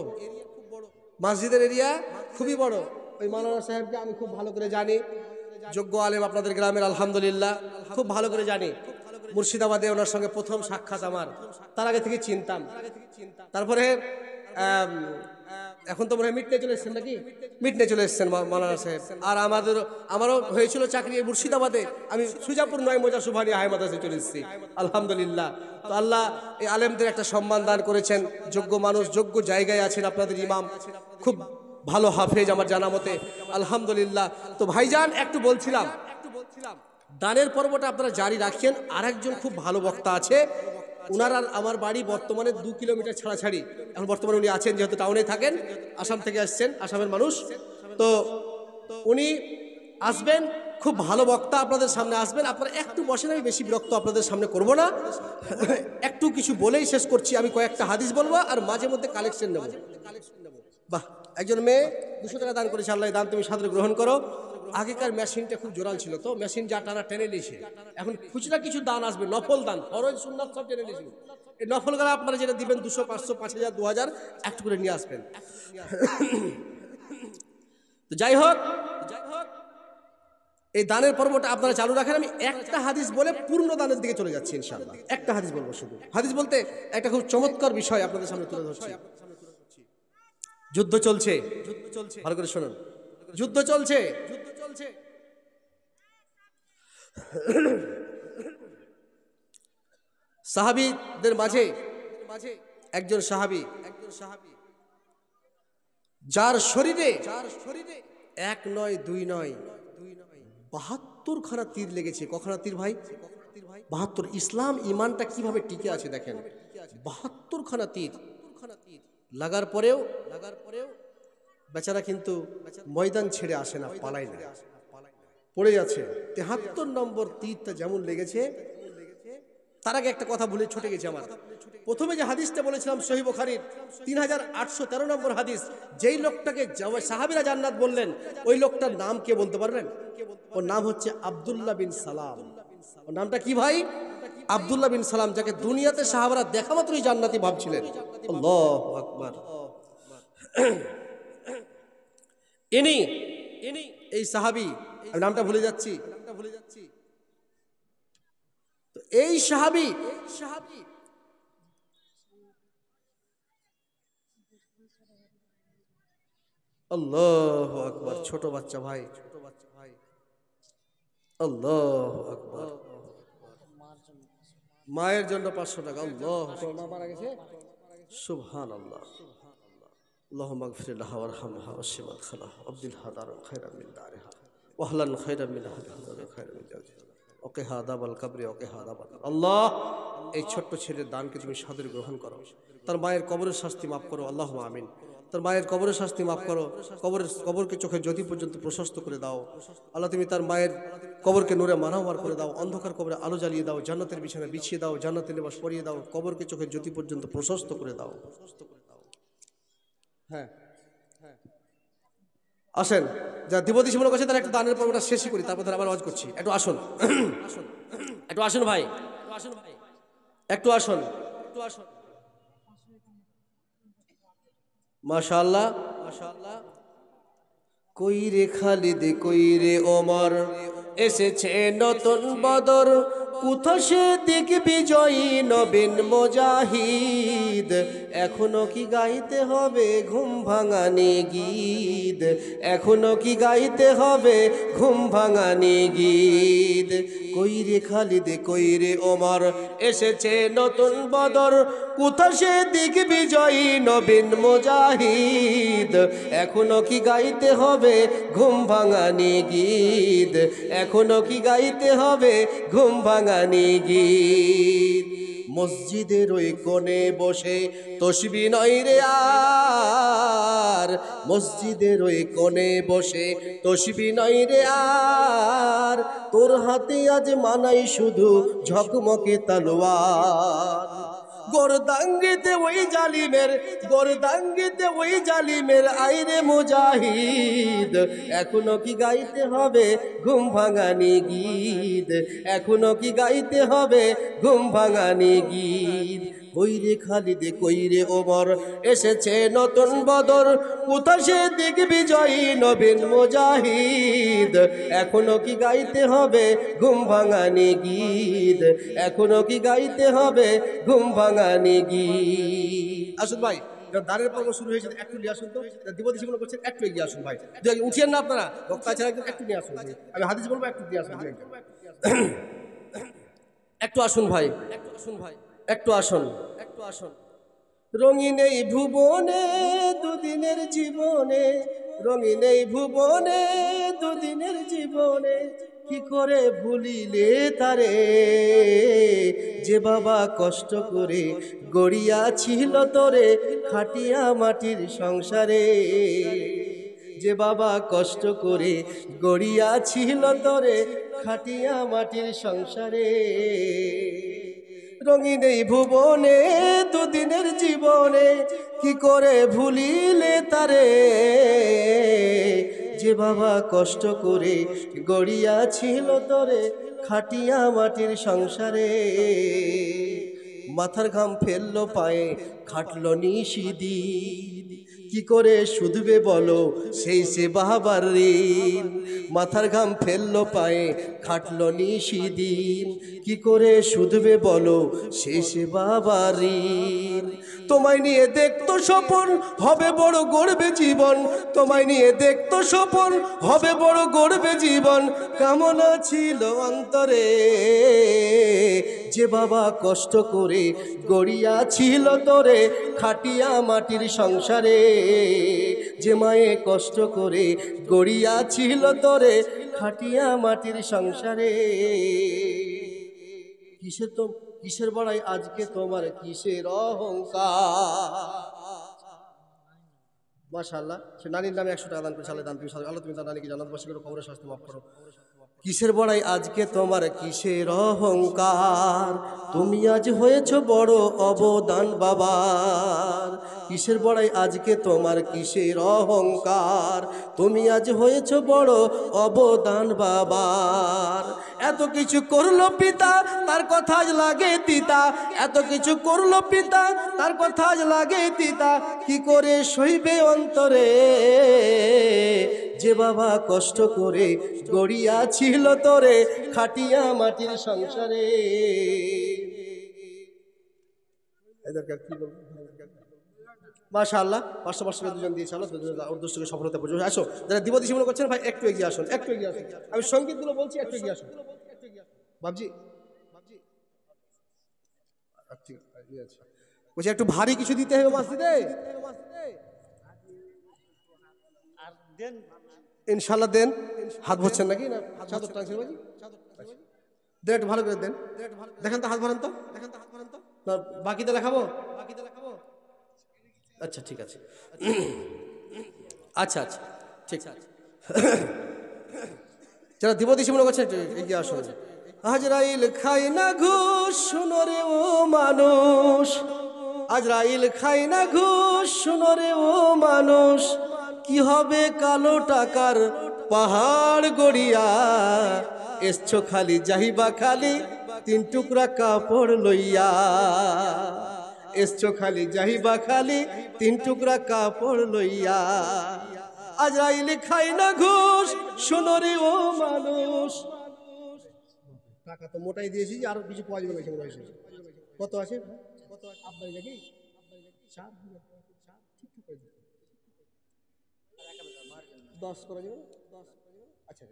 মসজিদের এরিয়া খুবই বড়। ওই মাওলানা সাহেবকে আমি খুব ভালো করে জানি, যোগ্য আলেম আপনাদের গ্রামের, আলহামদুলিল্লাহ খুব ভালো করে জানি। মুর্শিদাবাদে ওনার সঙ্গে প্রথম সাক্ষাৎ আমার, তার আগে থেকে চিনতাম। তারপরে এখন তো মনে হয় মিটনে চলে এসছেন, নাকি মিটনে চলে এসছেন মাওলানা সাহেব। আর আমারও হয়েছিল চাকরি মুর্শিদাবাদে, আমি সুজাপুর 9 মৌজা সুবহানী হাই মাদ্রাসায় চলে এসেছি, আলহামদুলিল্লাহ। তো আল্লাহ এই আলেমদের একটা সম্মান দান করেছেন, যোগ্য মানুষ, যোগ্য জায়গায় আছেন আপনাদের ইমাম, খুব ভালো হাফেজ আমার জানা মতে, আলহামদুলিল্লাহ। তো ভাইজান একটু বলছিলাম, দানের পর্বটা আপনারা জারি রাখেন। আর একজন খুব ভালো বক্তা আছে, উনার আর আমার বাড়ি বর্তমানে 2 কিলোমিটার ছাড়াছাড়ি। এখন বর্তমানে উনি আছেন, যেহেতু টাউনে থাকেন, আসাম থেকে আসছেন, আসামের মানুষ। তো উনি আসবেন, খুব ভালো বক্তা আপনাদের সামনে আসবেন। আপনারা একটু বসেন, আমি বেশি বিরক্ত আপনাদের সামনে করব না, একটু কিছু বলেই শেষ করছি। আমি কয়েকটা হাদিস বলবো আর মাঝে মধ্যে কালেকশন নেব। বাহ, একজন মেয়ে 200 টাকা দান করেছে, আল্লাহ দান তুমি সাদরে গ্রহণ করো। আগেকার মেশিনটা খুব জোরাল ছিল, তো মেশিন যা টানা টেনে নিয়েছে। এখন খুচরা কিছু দান আসবে, নফল দান, ফরজ সুন্নাত সব টেনে নিয়েছিল। এই নফল গালা আপনারা যেটা দিবেন 200, 500, 5,000, 2,000 একটু করে নিয়ে আসবেন। তো যাই হোক, এই দানের পর্বটা আপনারা চালু রাখেন। আমি একটা হাদিস বলে পূর্ণ দানের দিকে চলে যাচ্ছি ইনশাআল্লাহ। একটা হাদিস বলবো শুধু। হাদিস বলতে একটা খুব চমৎকার বিষয় আপনাদের সামনে তুলে ধরছি। যুদ্ধ চলছে, ভালো করে শুনুন, যুদ্ধ চলছে। সাহাবীদের মাঝে একজন সাহাবী, যার শরীরে 1 নয় 2 নয় 72 খানা তীর লেগেছে। কখানা তীর ভাই? 72। ইসলাম ইমানটা কিভাবে টিকে আছে দেখেন। 72 খানা তীর লাগার পরেও বেচারা কিন্তু ময়দান ছেড়ে আসে না, পালায় না, পড়ে যাচ্ছে। 73 নম্বর তীরটা যেমন লেগেছে, তার আগে একটা কথা ভুলে ছুটে গেছে আমার। প্রথমে যে হাদিসটা বলেছিলাম সহিহ বুখারীর 3813 নম্বর হাদিস, যেই লোকটাকে সাহাবীরা জান্নাত বললেন, ওই লোকটার নাম কে বলতে পারবেন? ওর নাম হচ্ছে আব্দুল্লাহ বিন সালাম। ওর নামটা কি ভাই? আব্দুল্লাহ বিন সালাম, যাকে দুনিয়াতে সাহাবারা দেখা মাত্রই জান্নাতি ভাবছিলেন। আল্লাহু আকবার। ইনি এই সাহাবী, আমি নামটা ভুলে যাচ্ছি। তো এই সাহাবী আল্লাহু আকবার, ছোট বাচ্চা ভাই, আল্লাহু আকবার। মায়ের জন্য 500 টাকা। আল্লাহ, মা মারা গেছে, সুবহানাল্লাহ। اللهم اغفر لها وارحمها واشف مدخلها وابدلها دارا خيرا من دارها واهلا خيرا من اهلها خيرا من زوجها وقها عذاب القبر وقها عذاب النار। আল্লাহ, এই ছোট্ট ছেলের দানকে তুমি সাদরে গ্রহণ করো, তার মায়ের কবরের শাস্তি মাফ করো, আল্লাহুম্মা আমিন। তার মায়ের কবরের শাস্তি মাফ করো, কবরকে চোখের জ্যোতি পর্যন্ত প্রশস্ত করে দাও। আল্লাহ, তুমি তার মায়ের কবরকে নূরে মানাওয়ার করে দাও, অন্ধকার কবরে আলো জ্বালিয়ে দাও, জান্নাতের বিছানা বিছিয়ে দাও, জান্নাতের লিবাস পরিয়ে দাও, কবরকে চোখের জ্যোতি পর্যন্ত প্রশস্ত করে দাও। হ্যাঁ, আসেন, যা দিবদিশমূলক আছে তারা একটু দানের পর্বটা শেষই করি, তারপর আবার আওয়াজ করছি। একটু আসুন, একটু আসুন ভাই, একটু আসুন। মাশাআল্লাহ, মাশাআল্লাহ। কই রে খালিদ, কই রে ওমর, এসেছে নতুন বদর, কোথা সে দিক বিজয়ী নবীন মুজাহিদ, এখনো কি গাইতে হবে ঘুম ভাঙানি গীত, এখনো কি গাইতে হবে ঘুম ভাঙানি গীত। কই রে খালিদ, কই রে ওমর, এসেছে নতুন বদর, কোথা সে দিক বিজয়ী নবীন মুজাহিদ, এখনো কি গাইতে হবে ঘুম ভাঙানি গীত, এখনো কি গাইতে হবে ঘুম ভাঙানি গীত। মসজিদের ওই কোণে বসে তসবিহ নয় রে আর, মসজিদের ওই কোণে বসে তসবিহ নয় রে আর, তোর হাতে আজ মানাই শুধু ঝকমকে তলোয়ার। গোরদাঙ্গিতে ওই জালিমের, গোরদাঙ্গিতে ওই জালিমের আইরে মুজাহিদ, এখনো কি গাইতে হবে ঘুম ভাঙানি গীত, এখনো কি গাইতে হবে ঘুম ভাঙানি গীত। কই রে খালিদ, কই রে ওমর, এসেছে নতুন বদর, কোথা সে দিক বিজয়ী নবীন মুজাহিদ, এখনো কি গাইতে হবে ঘুম ভাঙানি গীত, এখনো কি গাইতে হবে ঘুম ভাঙানি গীত। আসুন ভাই, দাঁড়ের পর্ব শুরু হয়েছে, একটু নিয়ে আসুন তো। দিবদিশমূলক করছেন, একটু এগিয়ে আসুন ভাই, উঠিয়েন না আপনারা, বক্তা ছাড়া একটু নিয়ে আসুন। আমি হাদিস বলবো, একটু নিয়ে আসুন, একটু আসুন ভাই, একটু আসুন ভাই, একটু আসুন, একটু আসুন। রঙিন এই ভুবনে দুদিনের জীবনে, রঙিন এই ভুবনে দুদিনের জীবনে, কি করে ভুলিলে তারে, যে বাবা কষ্ট করে গড়িয়াছিল তোরে খাটিয়া মাটির সংসারে, যে বাবা কষ্ট করে গড়িয়াছিল তোরে খাটিয়া মাটির সংসারে। রঙিন এই ভুবনে দুদিনের জীবনে, কি করে ভুলিলে তারে, যে বাবা কষ্ট করে গড়িয়াছিল তোরে খাটিয়া মাটির সংসারে। মাথার ঘাম ফেললো পায়ে, খাটলো নিশিদিন, কি করে শুধবে বলো সেই সে বাবার ঋণ। মাথার ঘাম ফেললো পায়ে, খাটলো নিশিদিন, কি করে শুধবে বলো সেই সে বাবার ঋণ। তোমায় নিয়ে দেখতো স্বপন হবে বড় গর্বে জীবন, তোমায় নিয়ে দেখতো স্বপন হবে বড় গর্বে জীবন, কামনা ছিল অন্তরে, যে বাবা কষ্ট করে গড়িয়াছিল তোরে খাটিয়া মাটির সংসারে, যে মায়ে কষ্ট করে গড়িয়াছিল তোরে খাটিয়া মাটির সংসারে। কিসের তো কিসের বড়াই আজকে তোমার, কিসের অহংকার। মাশাআল্লাহ, সে নানির নামে 100 টাকা দান করেছে, আল্লাহ দান করেছে, আল্লাহ তুমি তার নানিকে জান্নাতবাসী করো, কবরের শাস্তি মাফ করো। কিসের বড়াই আজকে তোমার, কিসের অহংকার, তুমি আজ হয়েছ বড় অবদান বাবার। কিসের বড়াই আজকে তোমার, কিসের অহংকার, তুমি আজ হয়েছ বড় অবদান বাবার। এত কিছু করলো পিতা, তার কথা আজ লাগে তিতা, এত কিছু করলো পিতা, তার কথা আজ লাগে তিতা, কি করে সইবে অন্তরে যে বাবা কষ্ট করে গড়িয়া ছিল তোরে খাটিয়া মাটির সংসারে। মাশাআল্লাহ, 500 দুজন দিয়েছে আল্লাহ, ওর দোষকে সফলতা পর্যন্ত। আসো যারা দিবদী মনে করছেন ভাই একটু এগিয়ে আসুন, একটু এগিয়ে আসুন। আমি সঙ্গীতগুলো বলছি, একটু এগিয়ে আসুন। বাবজি বলছি একটু ভারী কিছু দিতে হবে মসজিদে, ইনশাল্লাহ দেন। হাত ভরছেন নাকি না চাদর টানছেন বাজি? দেন একটু ভালো করে দেন, দেখেন তো হাত ভরান তো, না বাকিতে দেখাবো? আচ্ছা ঠিক আছে, আচ্ছা আচ্ছা ঠিক আছে। যারা দিবদিশি মনে করছেন এগিয়ে আসুন। আজরাইল খাই না ঘুষ শুনো রে ও মানুষ, আজরাইল খাই না ঘুষ শুনো রে ও মানুষ, কি হবে কালো টাকার পাহাড় গড়িয়া, এসছো খালি যাহিবা খালি 3 টুকরা কাপড় লইয়া, এসছো খালি যাহিবা খালি 3 টুকরা কাপড় লইয়া। আজরাইল খাই না ঘুষ শোনো রে ও মানুষ। টাকা তো মোটাই দিয়েছি, আরো কিছু পাওয়া যাবে না। কত আছে? কত আপনার নাকি 10 করা যাবে? আচ্ছা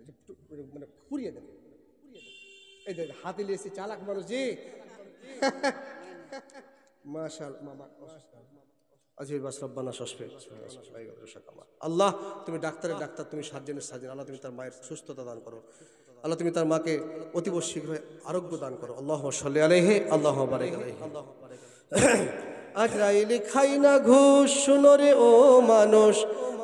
মানে পুড়িয়ে দেন, এই দেখ হাতে লিয়েছি, চালাক মানুষ জি। আল্লাহ তুমি ডাক্তারের ডাক্তার, তুমি সার্জনের সার্জন, আল্লাহ তুমি তার মায়ের সুস্থতা দান করো, আল্লাহ তুমি তার মাকে অতীব শীঘ্র আরোগ্য দান করো। আল্লাহুম্মা সাল্লি আলাইহি, আল্লাহুম্মা বারিক আলাইহি। আজরাইল খাই না ঘুষ শুনো রে ও মানুষ,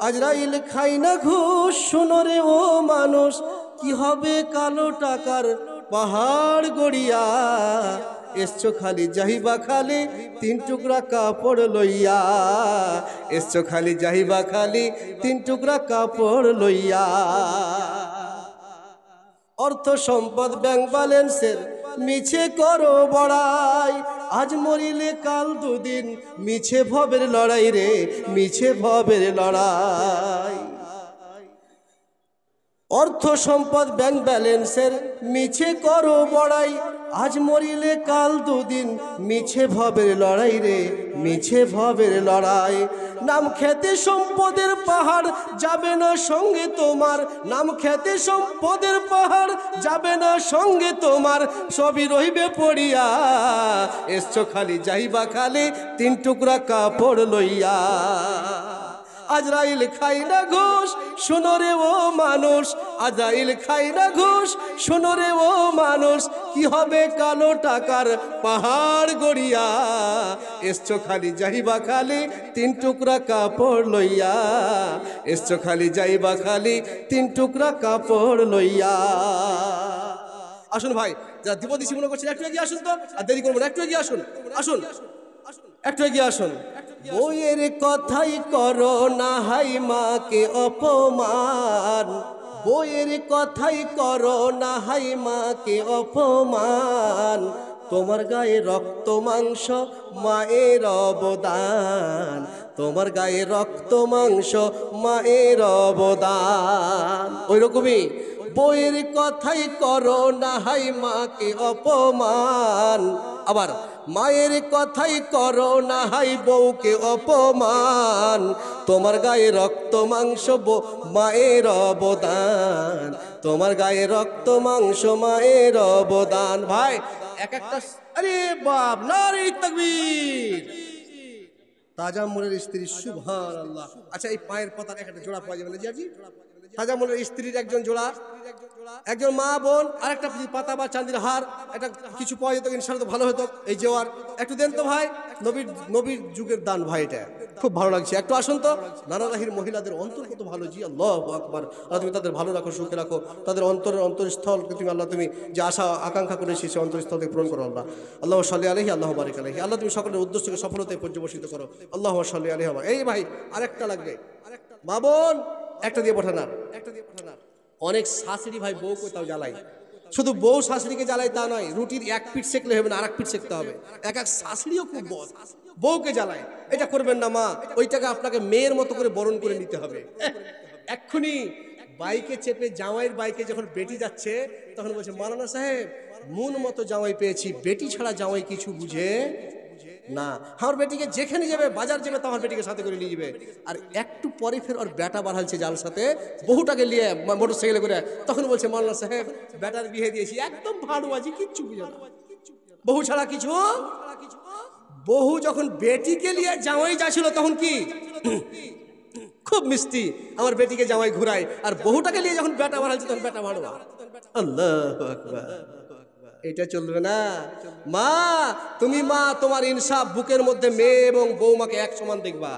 আজরাইল খাই না ঘুষ শুনো রে ও মানুষ, কি হবে কালো টাকার পাহাড় গড়িয়া, এসছো খালি যাহিবা খালি 3 টুকরা কাপড় লইয়া, এসছো খালি যাহিবা খালি 3 টুকরা কাপড় লইয়া। অর্থ সম্পদ ব্যাংক ব্যালেন্সের মিছে করো বড়াই, আজ মরিলে কাল দুদিন, মিছে ভবের লড়াই রে, মিছে ভবের লড়াই। অর্থ সম্পদ ব্যাংক ব্যালেন্সের মিছে করো বড়াই, আজ মরিলে কাল দুদিন, মিছে ভবের লড়াই রে, মিছে ভবের লড়াই। নাম খ্যাতি সম্পদের পাহাড় যাবে না সঙ্গে তোমার, নাম খ্যাতি সম্পদের পাহাড় যাবে না সঙ্গে তোমার, সবই রইবে পড়িয়া, এসছো খালি যাইবা খালি 3 টুকরা কাপড় লইয়া। আজরাইল খাই না ঘুষ শোনো রে ও মানুষ, আজরাইল খাই না ঘুষ শোনো রে ও মানুষ, কি হবে কালো টাকার পাহাড় গড়িয়া, এসছো খালি যাইবা খালি 3 টুকরা কাপড় লইয়া, এসছো খালি যাইবা খালি 3 টুকরা কাপড় লইয়া। আসুন ভাই যারা দিবদিশি মনে করছেন একটু এগিয়ে আসুন তো, আর দেরি করবো না, একটু এগিয়ে আসুন, আসুন একটু এগিয়ে আসুন। বইয়ের কথাই করো না হাই মাকে অপমান, বইয়ের কথাই করো না হাই মাকে অপমান, তোমার গায়ে রক্ত মাংস মায়ের অবদান, তোমার গায়ে রক্ত মাংস মায়ের অবদান। ওই রকমই বইয়ের কথাই করো না হাই মাকে অপমান, আবার মায়ের কথাই করো না হাই বউকে অপমান, তোমার গায়ে রক্ত মাংস মায়ের অবদান, তোমার গায়ে রক্ত মাংস মায়ের অবদান। ভাই এক একটা, আরে বাপ নারে তাকবীর। তাজামুলের স্ত্রী সুবহানাল্লাহ। আচ্ছা এই পায়ের পাতার একটা জোড়া পাওয়া যাবে না জিয়াজি? তাজামুলের স্ত্রীর একজন জোড়া, একজন মা বোন, আর একটা পাতা বা চাঁদির হার, এটা কিছু পাওয়া যেত ইনশাআল্লাহ ভালো হতো। এই জোয়ার একটু দেন তো ভাই, নবীর যুগের দান ভাই, এটা খুব ভালো লাগছে। একটু আসুন তো। নানারাহির মহিলাদের অন্তর কত ভালো, জি আল্লাহু আকবার। আল্লাহ তুমি তাদের ভালো রাখো, সুখে রাখো, তাদের অন্তরস্থলকে তুমি আল্লাহ তুমি যে আশা আকাঙ্ক্ষা করে সেই অন্তরস্থলকে পূরণ করো আল্লাহ। আল্লাহ সাল্লি আলাইহি, আল্লাহ বারিক আলাইহি। আল্লাহ তুমি সকলের উদ্দেশ্যকে সফলতায় পর্যবসিত করো। আল্লাহ সাল্লি আলাইহি। এই ভাই আরেকটা লাগবে, মা বোন একটা দিয়ে পাঠানার। অনেক শাশুড়ি ভাই বউ কোথাও জ্বালাই, শুধু বউ শাশুড়িকে জ্বালাই তা নয়, রুটির এক পিঠ সেকলে হবে না, আর এক পিঠ সেকতে হবে। এক এক শাশুড়িও খুব বদ, বউকে জ্বালায়। এটা করবেন না মা, ওইটাকে আপনাকে মেয়ের মতো করে বরণ করে নিতে হবে। এক্ষুনি বাইকে চেপে জামাইয়ের বাইকে যখন বেটি যাচ্ছে তখন বলছে, মাওলানা সাহেব মন মতো জামাই পেয়েছি, বেটি ছাড়া জামাই কিছু বুঝে না। আমার বেটিকে যেখানে যাবে, বাজার যাবে, তো আমার বেটিকে সাথে করে নিয়ে যাবে। আর একটু পরে ফের ওর বেটা বাড়ালছে জাল সাথে, বহুটাকে নিয়ে মোটর সাইকেলে করে, তখন বলছে, মাওলানা সাহেব বেটার বিয়ে দিয়েছি, একদম ভালো আছি, কিচ্ছু বুঝে না, বহু ছাড়া কিছু। বহু যখন বেটিকে নিয়ে জামাই যাচ্ছিল তখন কি খুব মিষ্টি, আমার বেটিকে জামাই ঘুরাই। আর বহুটাকে নিয়ে যখন বেটা বাড়ালছে তখন বেটা ভাড়ুয়া। আল্লাহু আকবার। এটা চলবে না মা। তুমি মা, তোমার ইনসাফ, বুকের মধ্যে মেয়ে এবং বৌমাকে এক সমান দেখবা।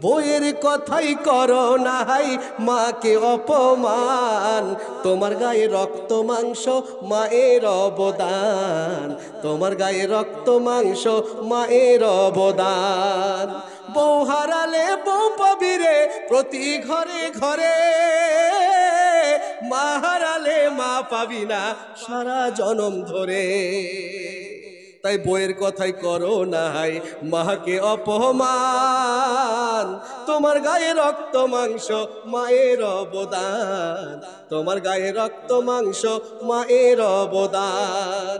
বইয়ের কথাই করো না হাই মাকে অপমান, তোমার গায়ে রক্ত মাংস মায়ের অবদান, তোমার গায়ে রক্ত মাংস মায়ের অবদান। বউ হারালে বউ পাবি রে প্রতি ঘরে ঘরে, মা হারালে মা পাবি না সারা জনম ধরে। তাই বইয়ের কথাই করো নাই মাকে অপমান, তোমার গায়ে রক্ত মাংস মায়ের অবদান, তোমার গায়ে রক্ত মাংস মায়ের অবদান।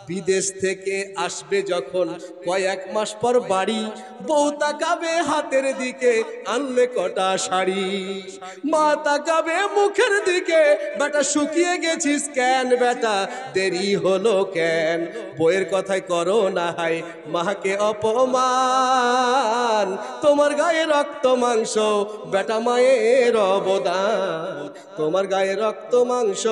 বিদেশ থেকে আসবে যখন কয়েক মাস পর বাড়ি, বউ তাকাবে হাতের দিকে আনলে কটা শাড়ি, মা তাকাবে মুখের দিকে, বেটা শুকিয়ে গেছিস কেন, বেটা দেরি হলো কেন। বইয়ের কথাই করো না হাই মাকে অপমান, তোমার গায়ে রক্ত মাংস বেটা মায়ের অবদান, তোমার গায়ে রক্ত মাংস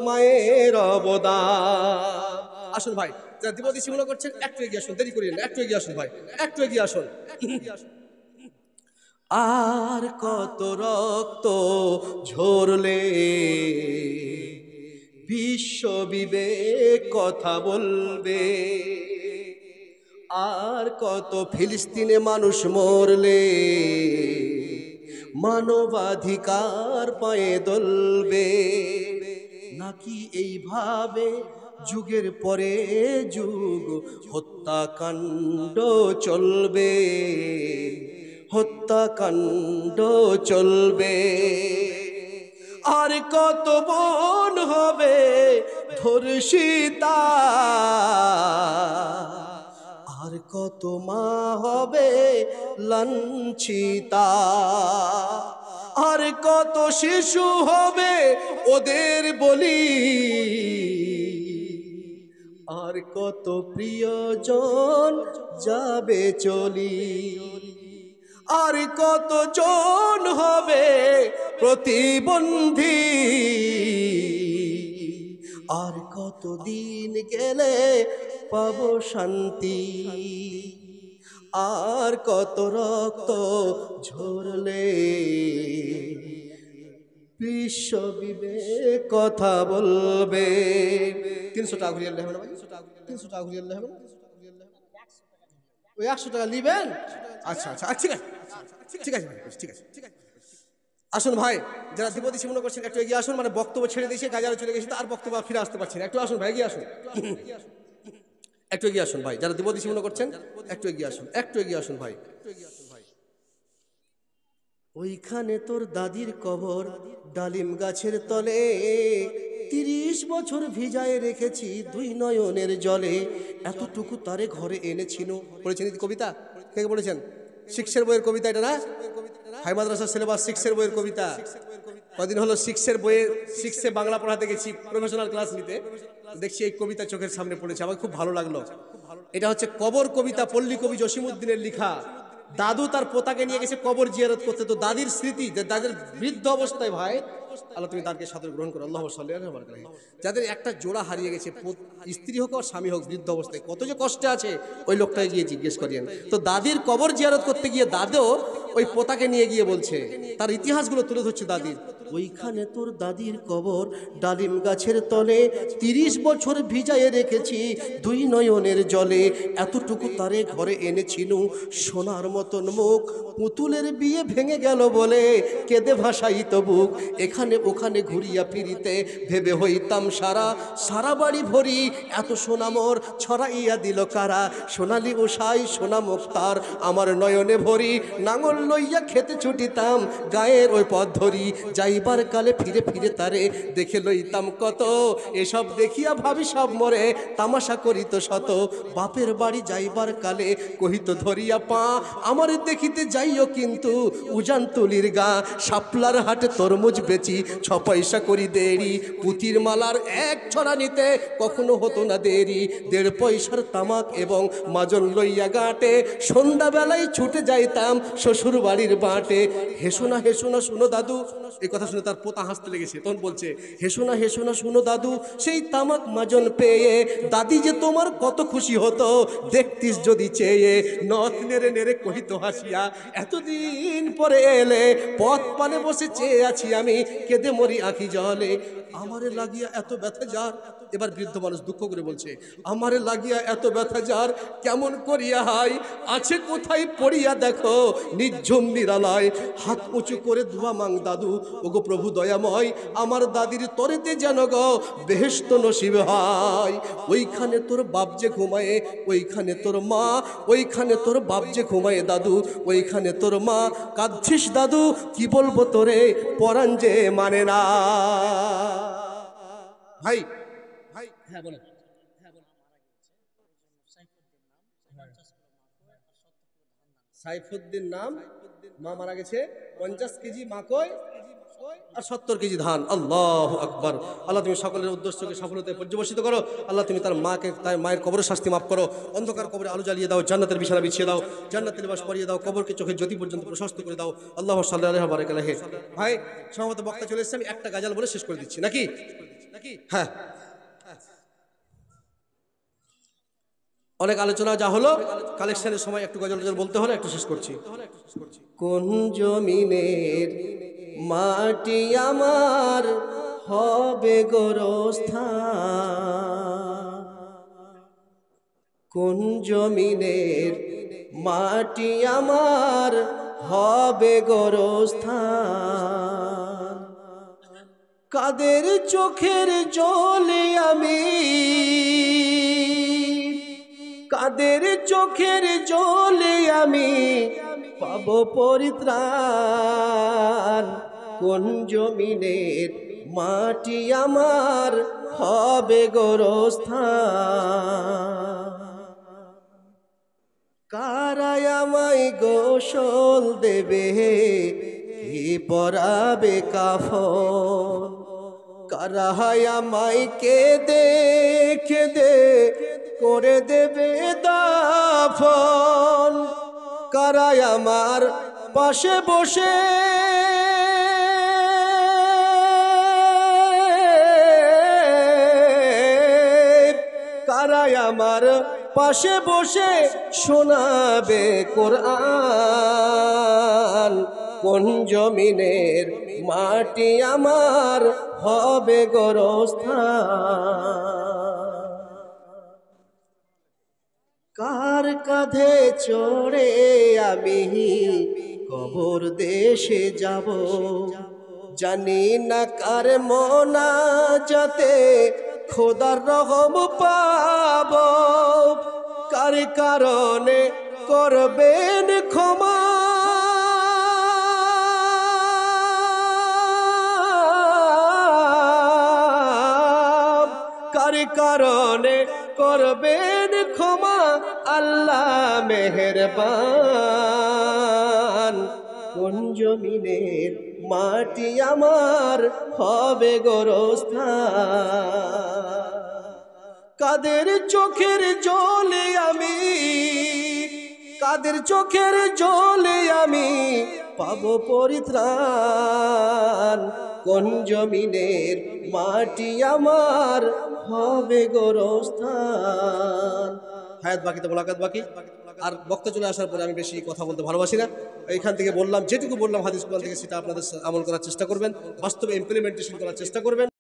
মায়ের অবদান। আসুন ভাই, যারা দ্বিপদী মনে করছেন একটু এগিয়ে আসুন, দেরি করিয়েন না, একটু এগিয়ে আসুন ভাই, একটু এগিয়ে আসুন। আর কত রক্ত ঝরলে বিশ্ব বিবেক কথা বলবে, আর কত ফিলিস্তিনে মানুষ মরলে মানবাধিকার পায়ে দলবে, নাকি এইভাবে যুগের পরে যুগ হত্যাকাণ্ড চলবে, হত্যাকাণ্ড চলবে। আর কত বোন হবে ধর্ষিতা, আর কত মা হবে লাঞ্ছিতা, আর কত শিশু হবে ওদের বলি, আর কত প্রিয়জন যাবে চলি, আর কত জন হবে প্রতিবন্ধী, আর কত দিন গেলে পাবো শান্তি, আর কত রক্ত ঝরলে বিশ্ব বিবেক কথা বলবে। 300 টাকা ঘুরিয়ে হবে না ভাই, 300 টাকা ঘুরিয়ে হবে না, ওই 100 টাকা নিবেন। আচ্ছা আচ্ছা ঠিক আছে, ঠিক আছে ভাই, ঠিক আছে ঠিক আছে। আসুন ভাই, যারা দ্বিপদী মনে করছেন একটু এগিয়ে আসুন, মানে বক্তব্য ছেড়ে দিয়েছে, গাজারে চলে গেছে, আর বক্তব্য ফিরে আসতে পারছেন, একটু আসুন ভাই, এগিয়ে আসুন, একটু এগিয়ে আসুন ভাই, যারা দ্বিপদী মনে করছেন একটু এগিয়ে আসুন, একটু এগিয়ে আসুন ভাই। ওইখানে তোর দাদির কবর ডালিম গাছের তলে, 30 বছর ভিজায় রেখেছি দুই নয়নের জলে, এতটুকু তারে ঘরে এনেছিল। পড়েছেন কবিতা? কে বলেছেন? 6 বইয়ের কবিতা এটা না? হাই মাদ্রাসা সিলেবাস 6 বইয়ের কবিতা। কদিন হলো 6 বইয়ের 6 বাংলা পড়াতে গেছি প্রফেশনাল ক্লাস নিতে, দেখছি এই কবিতা চোখের সামনে পড়েছে, আমার খুব ভালো লাগলো। এটা হচ্ছে কবর কবিতা, পল্লী কবি জসিমউদ্দিনের লেখা। দাদু তার পোতাকে নিয়ে গেছে কবর জিয়ারত করতে, তো দাদির স্মৃতি, দাদির বৃদ্ধ অবস্থায় ভাই আল্লাহ তুমি তাদেরকে সাদরে গ্রহণ করো। আল্লাহ সাল্লাল্লাহু আলাইহি ওয়া সাল্লাম। যাদের একটা জোড়া হারিয়ে গেছে, স্ত্রী হোক আর স্বামী হোক, বৃদ্ধ অবস্থায় কত যে কষ্টে আছে, ওই লোকটাকে গিয়ে জিজ্ঞেস করিয়েন। তো দাদির কবর জিয়ারত করতে গিয়ে দাদু ওই পোতাকে নিয়ে গিয়ে বলছে, তার ইতিহাসগুলো তুলে ধরছে দাদির। ওইখানে তোর দাদির কবর, ডালিম গাছের তলে 30 বছর ভিজায়ে রেখেছি 2 নয়নের জলে। এতটুকু তারে ঘরে এনেছিনু, সোনার মতন মুখ, পুতুলের বিয়ে ভেঙে গেল বলে কেঁদে ভাসাইত বুক। এখানে ওখানে ঘুরিয়া ফিরিতে ভেবে হইতাম সারা, সারা বাড়ি ভরি এত সোনামোর ছড়াইয়া দিল কারা। সোনালি উষাই সোনা মুক্তার আমার নয়নে ভরি, নাঙল লইয়া খেতে ছুটিতাম গায়ের ওই পথ ধরি। যাইবার কালে ফিরে ফিরে তারে দেখে লইতাম কত, এসব দেখিয়া ভাবি সব মরে তামাশা করিত শত। বাপের বাড়ি যাইবার কালে কহিত ধরিয়া পা, আমার দেখিতে যাইও কিন্তু উজান তুলির গা। শাপলার হাটে তরমুজ বেচি 6 পয়সা করি দেরি, পুতির মালার 1 ছড়া নিতে কখনো হতো না দেরি। 1.5 পয়সার তামাক এবং মাজন লইয়া গাঁটে সন্ধ্যাবেলায় ছুটে যাইতাম শ্বশুর বাড়ির বাঁটে। হেসো না শুনো দাদু, এই কথা শুনে তার পোতা হাসতে লেগেছে। তখন বলছে, হেসো না শুনো দাদু, সেই তামাক মাজন পেয়ে দাদি যে তোমার কত খুশি হতো দেখতিস যদি চেয়ে। নথ নেড়ে নেড়ে কহিত হাসিয়া, এতদিন পরে এলে, পথ পানে বসে চেয়ে আছি আমি, কেঁদে মরি আঁখি জলে। আমারে লাগিয়া এত ব্যথা যার, এবার বৃদ্ধ মানুষ দুঃখ করে বলছে, আমারে লাগিয়া এত ব্যথা যার, কেমন করিয়া হাই আছে কোথায় পড়িয়া দেখো নিঝুম নিরালয়। হাত উঁচু করে ধোয়া মাং দাদু, ওগো প্রভু দয়াময়, আমার দাদির তরেতে যেন গো বেহেশত নসিব হয়। ওইখানে তোর বাপ যে ঘুমায়ে, ওইখানে তোর মা, ওইখানে তোর বাপ যে ঘুমায়ে দাদু, ওইখানে তোর মা। কাঁদছিস দাদু, কি বলবো তোরে, পরাণ যে মানে না। ভাই হ্যাঁ বলেন। সাইফুদ্দিন নাম, মা মারা গেছে, 50 কেজি মাকই আর 70 কেজি ধান। আল্লাহু আকবার। আল্লাহ তুমি সকলের উদ্দেশ্যকে সফলতায় পর্যবসিত করো। আল্লাহ তুমি তার মাকে, তার মায়ের কবরের শাস্তি মাফ করো। অন্ধকার কবরে আলো জ্বালিয়ে দাও, জান্নাতের বিছানা বিছিয়ে দাও, জান্নাতের লিবাস পরিয়ে দাও, কবরকে চোখের জ্যোতি পর্যন্ত প্রশস্ত করে দাও। আল্লাহু সাল্লাল্লাহু আলাইহি ওয়া সাল্লাম। ভাই সম্ভবত বক্তা চলে এসেছে, আমি একটা গাজাল বলে শেষ করে দিচ্ছি নাকি? হ্যাঁ, অনেক আলোচনা যা হলো, কালেকশনের সময় একটু গজল বলতে হলে একটু শেষ করছি। কোন জমিনের মাটি আমার হবে গোরস্থান, কোন জমিনের মাটি আমার হবে গোরস্থান। কাদের চোখের জলে আমি, কাদের চোখের জলে আমি পাবো পরিত্রাণ। কোন জমিনের মাটি আমার হবে গোরস্থান। কারাই আমায় গোসল দেবে, কে পরাবে কাফন, কারাই আমায় কেঁদে কেঁদে করে দেবে দাফন। কারাই আমার পাশে বসে কারাই আমার পাশে বসে শোনাবে কোরআন। কোন জমিনের মাটি আমার হবে গোরস্থান। কার কাঁধে চড়ে আমি কবর দেশে যাব, জানি না কার মোনাজাতে খোদার রহম পাব। কার কারণে করবেন ক্ষমা, কার কারণে করবেন ক্ষমা, আল্লাহ মেহেরবান। কোন জমিনের মাটি আমার হবে গোরস্থান। কাদের চোখের জলে আমি, কাদের চোখের জলে আমি পাবো পরিত্রাণ, কোন জমিনের মাটি আমার হবে গোরস্থান। হায়াত বাকি তো মোলাকাত বাকি। আর বক্তা চলে আসার পরে আমি বেশি কথা বলতে ভালোবাসি না। এখান থেকে বললাম, যেটুকু বললাম হাদিস কোরআন থেকে, সেটা আপনাদের আমল করার চেষ্টা করবেন, বাস্তবে ইমপ্লিমেন্টেশন করার চেষ্টা করবেন।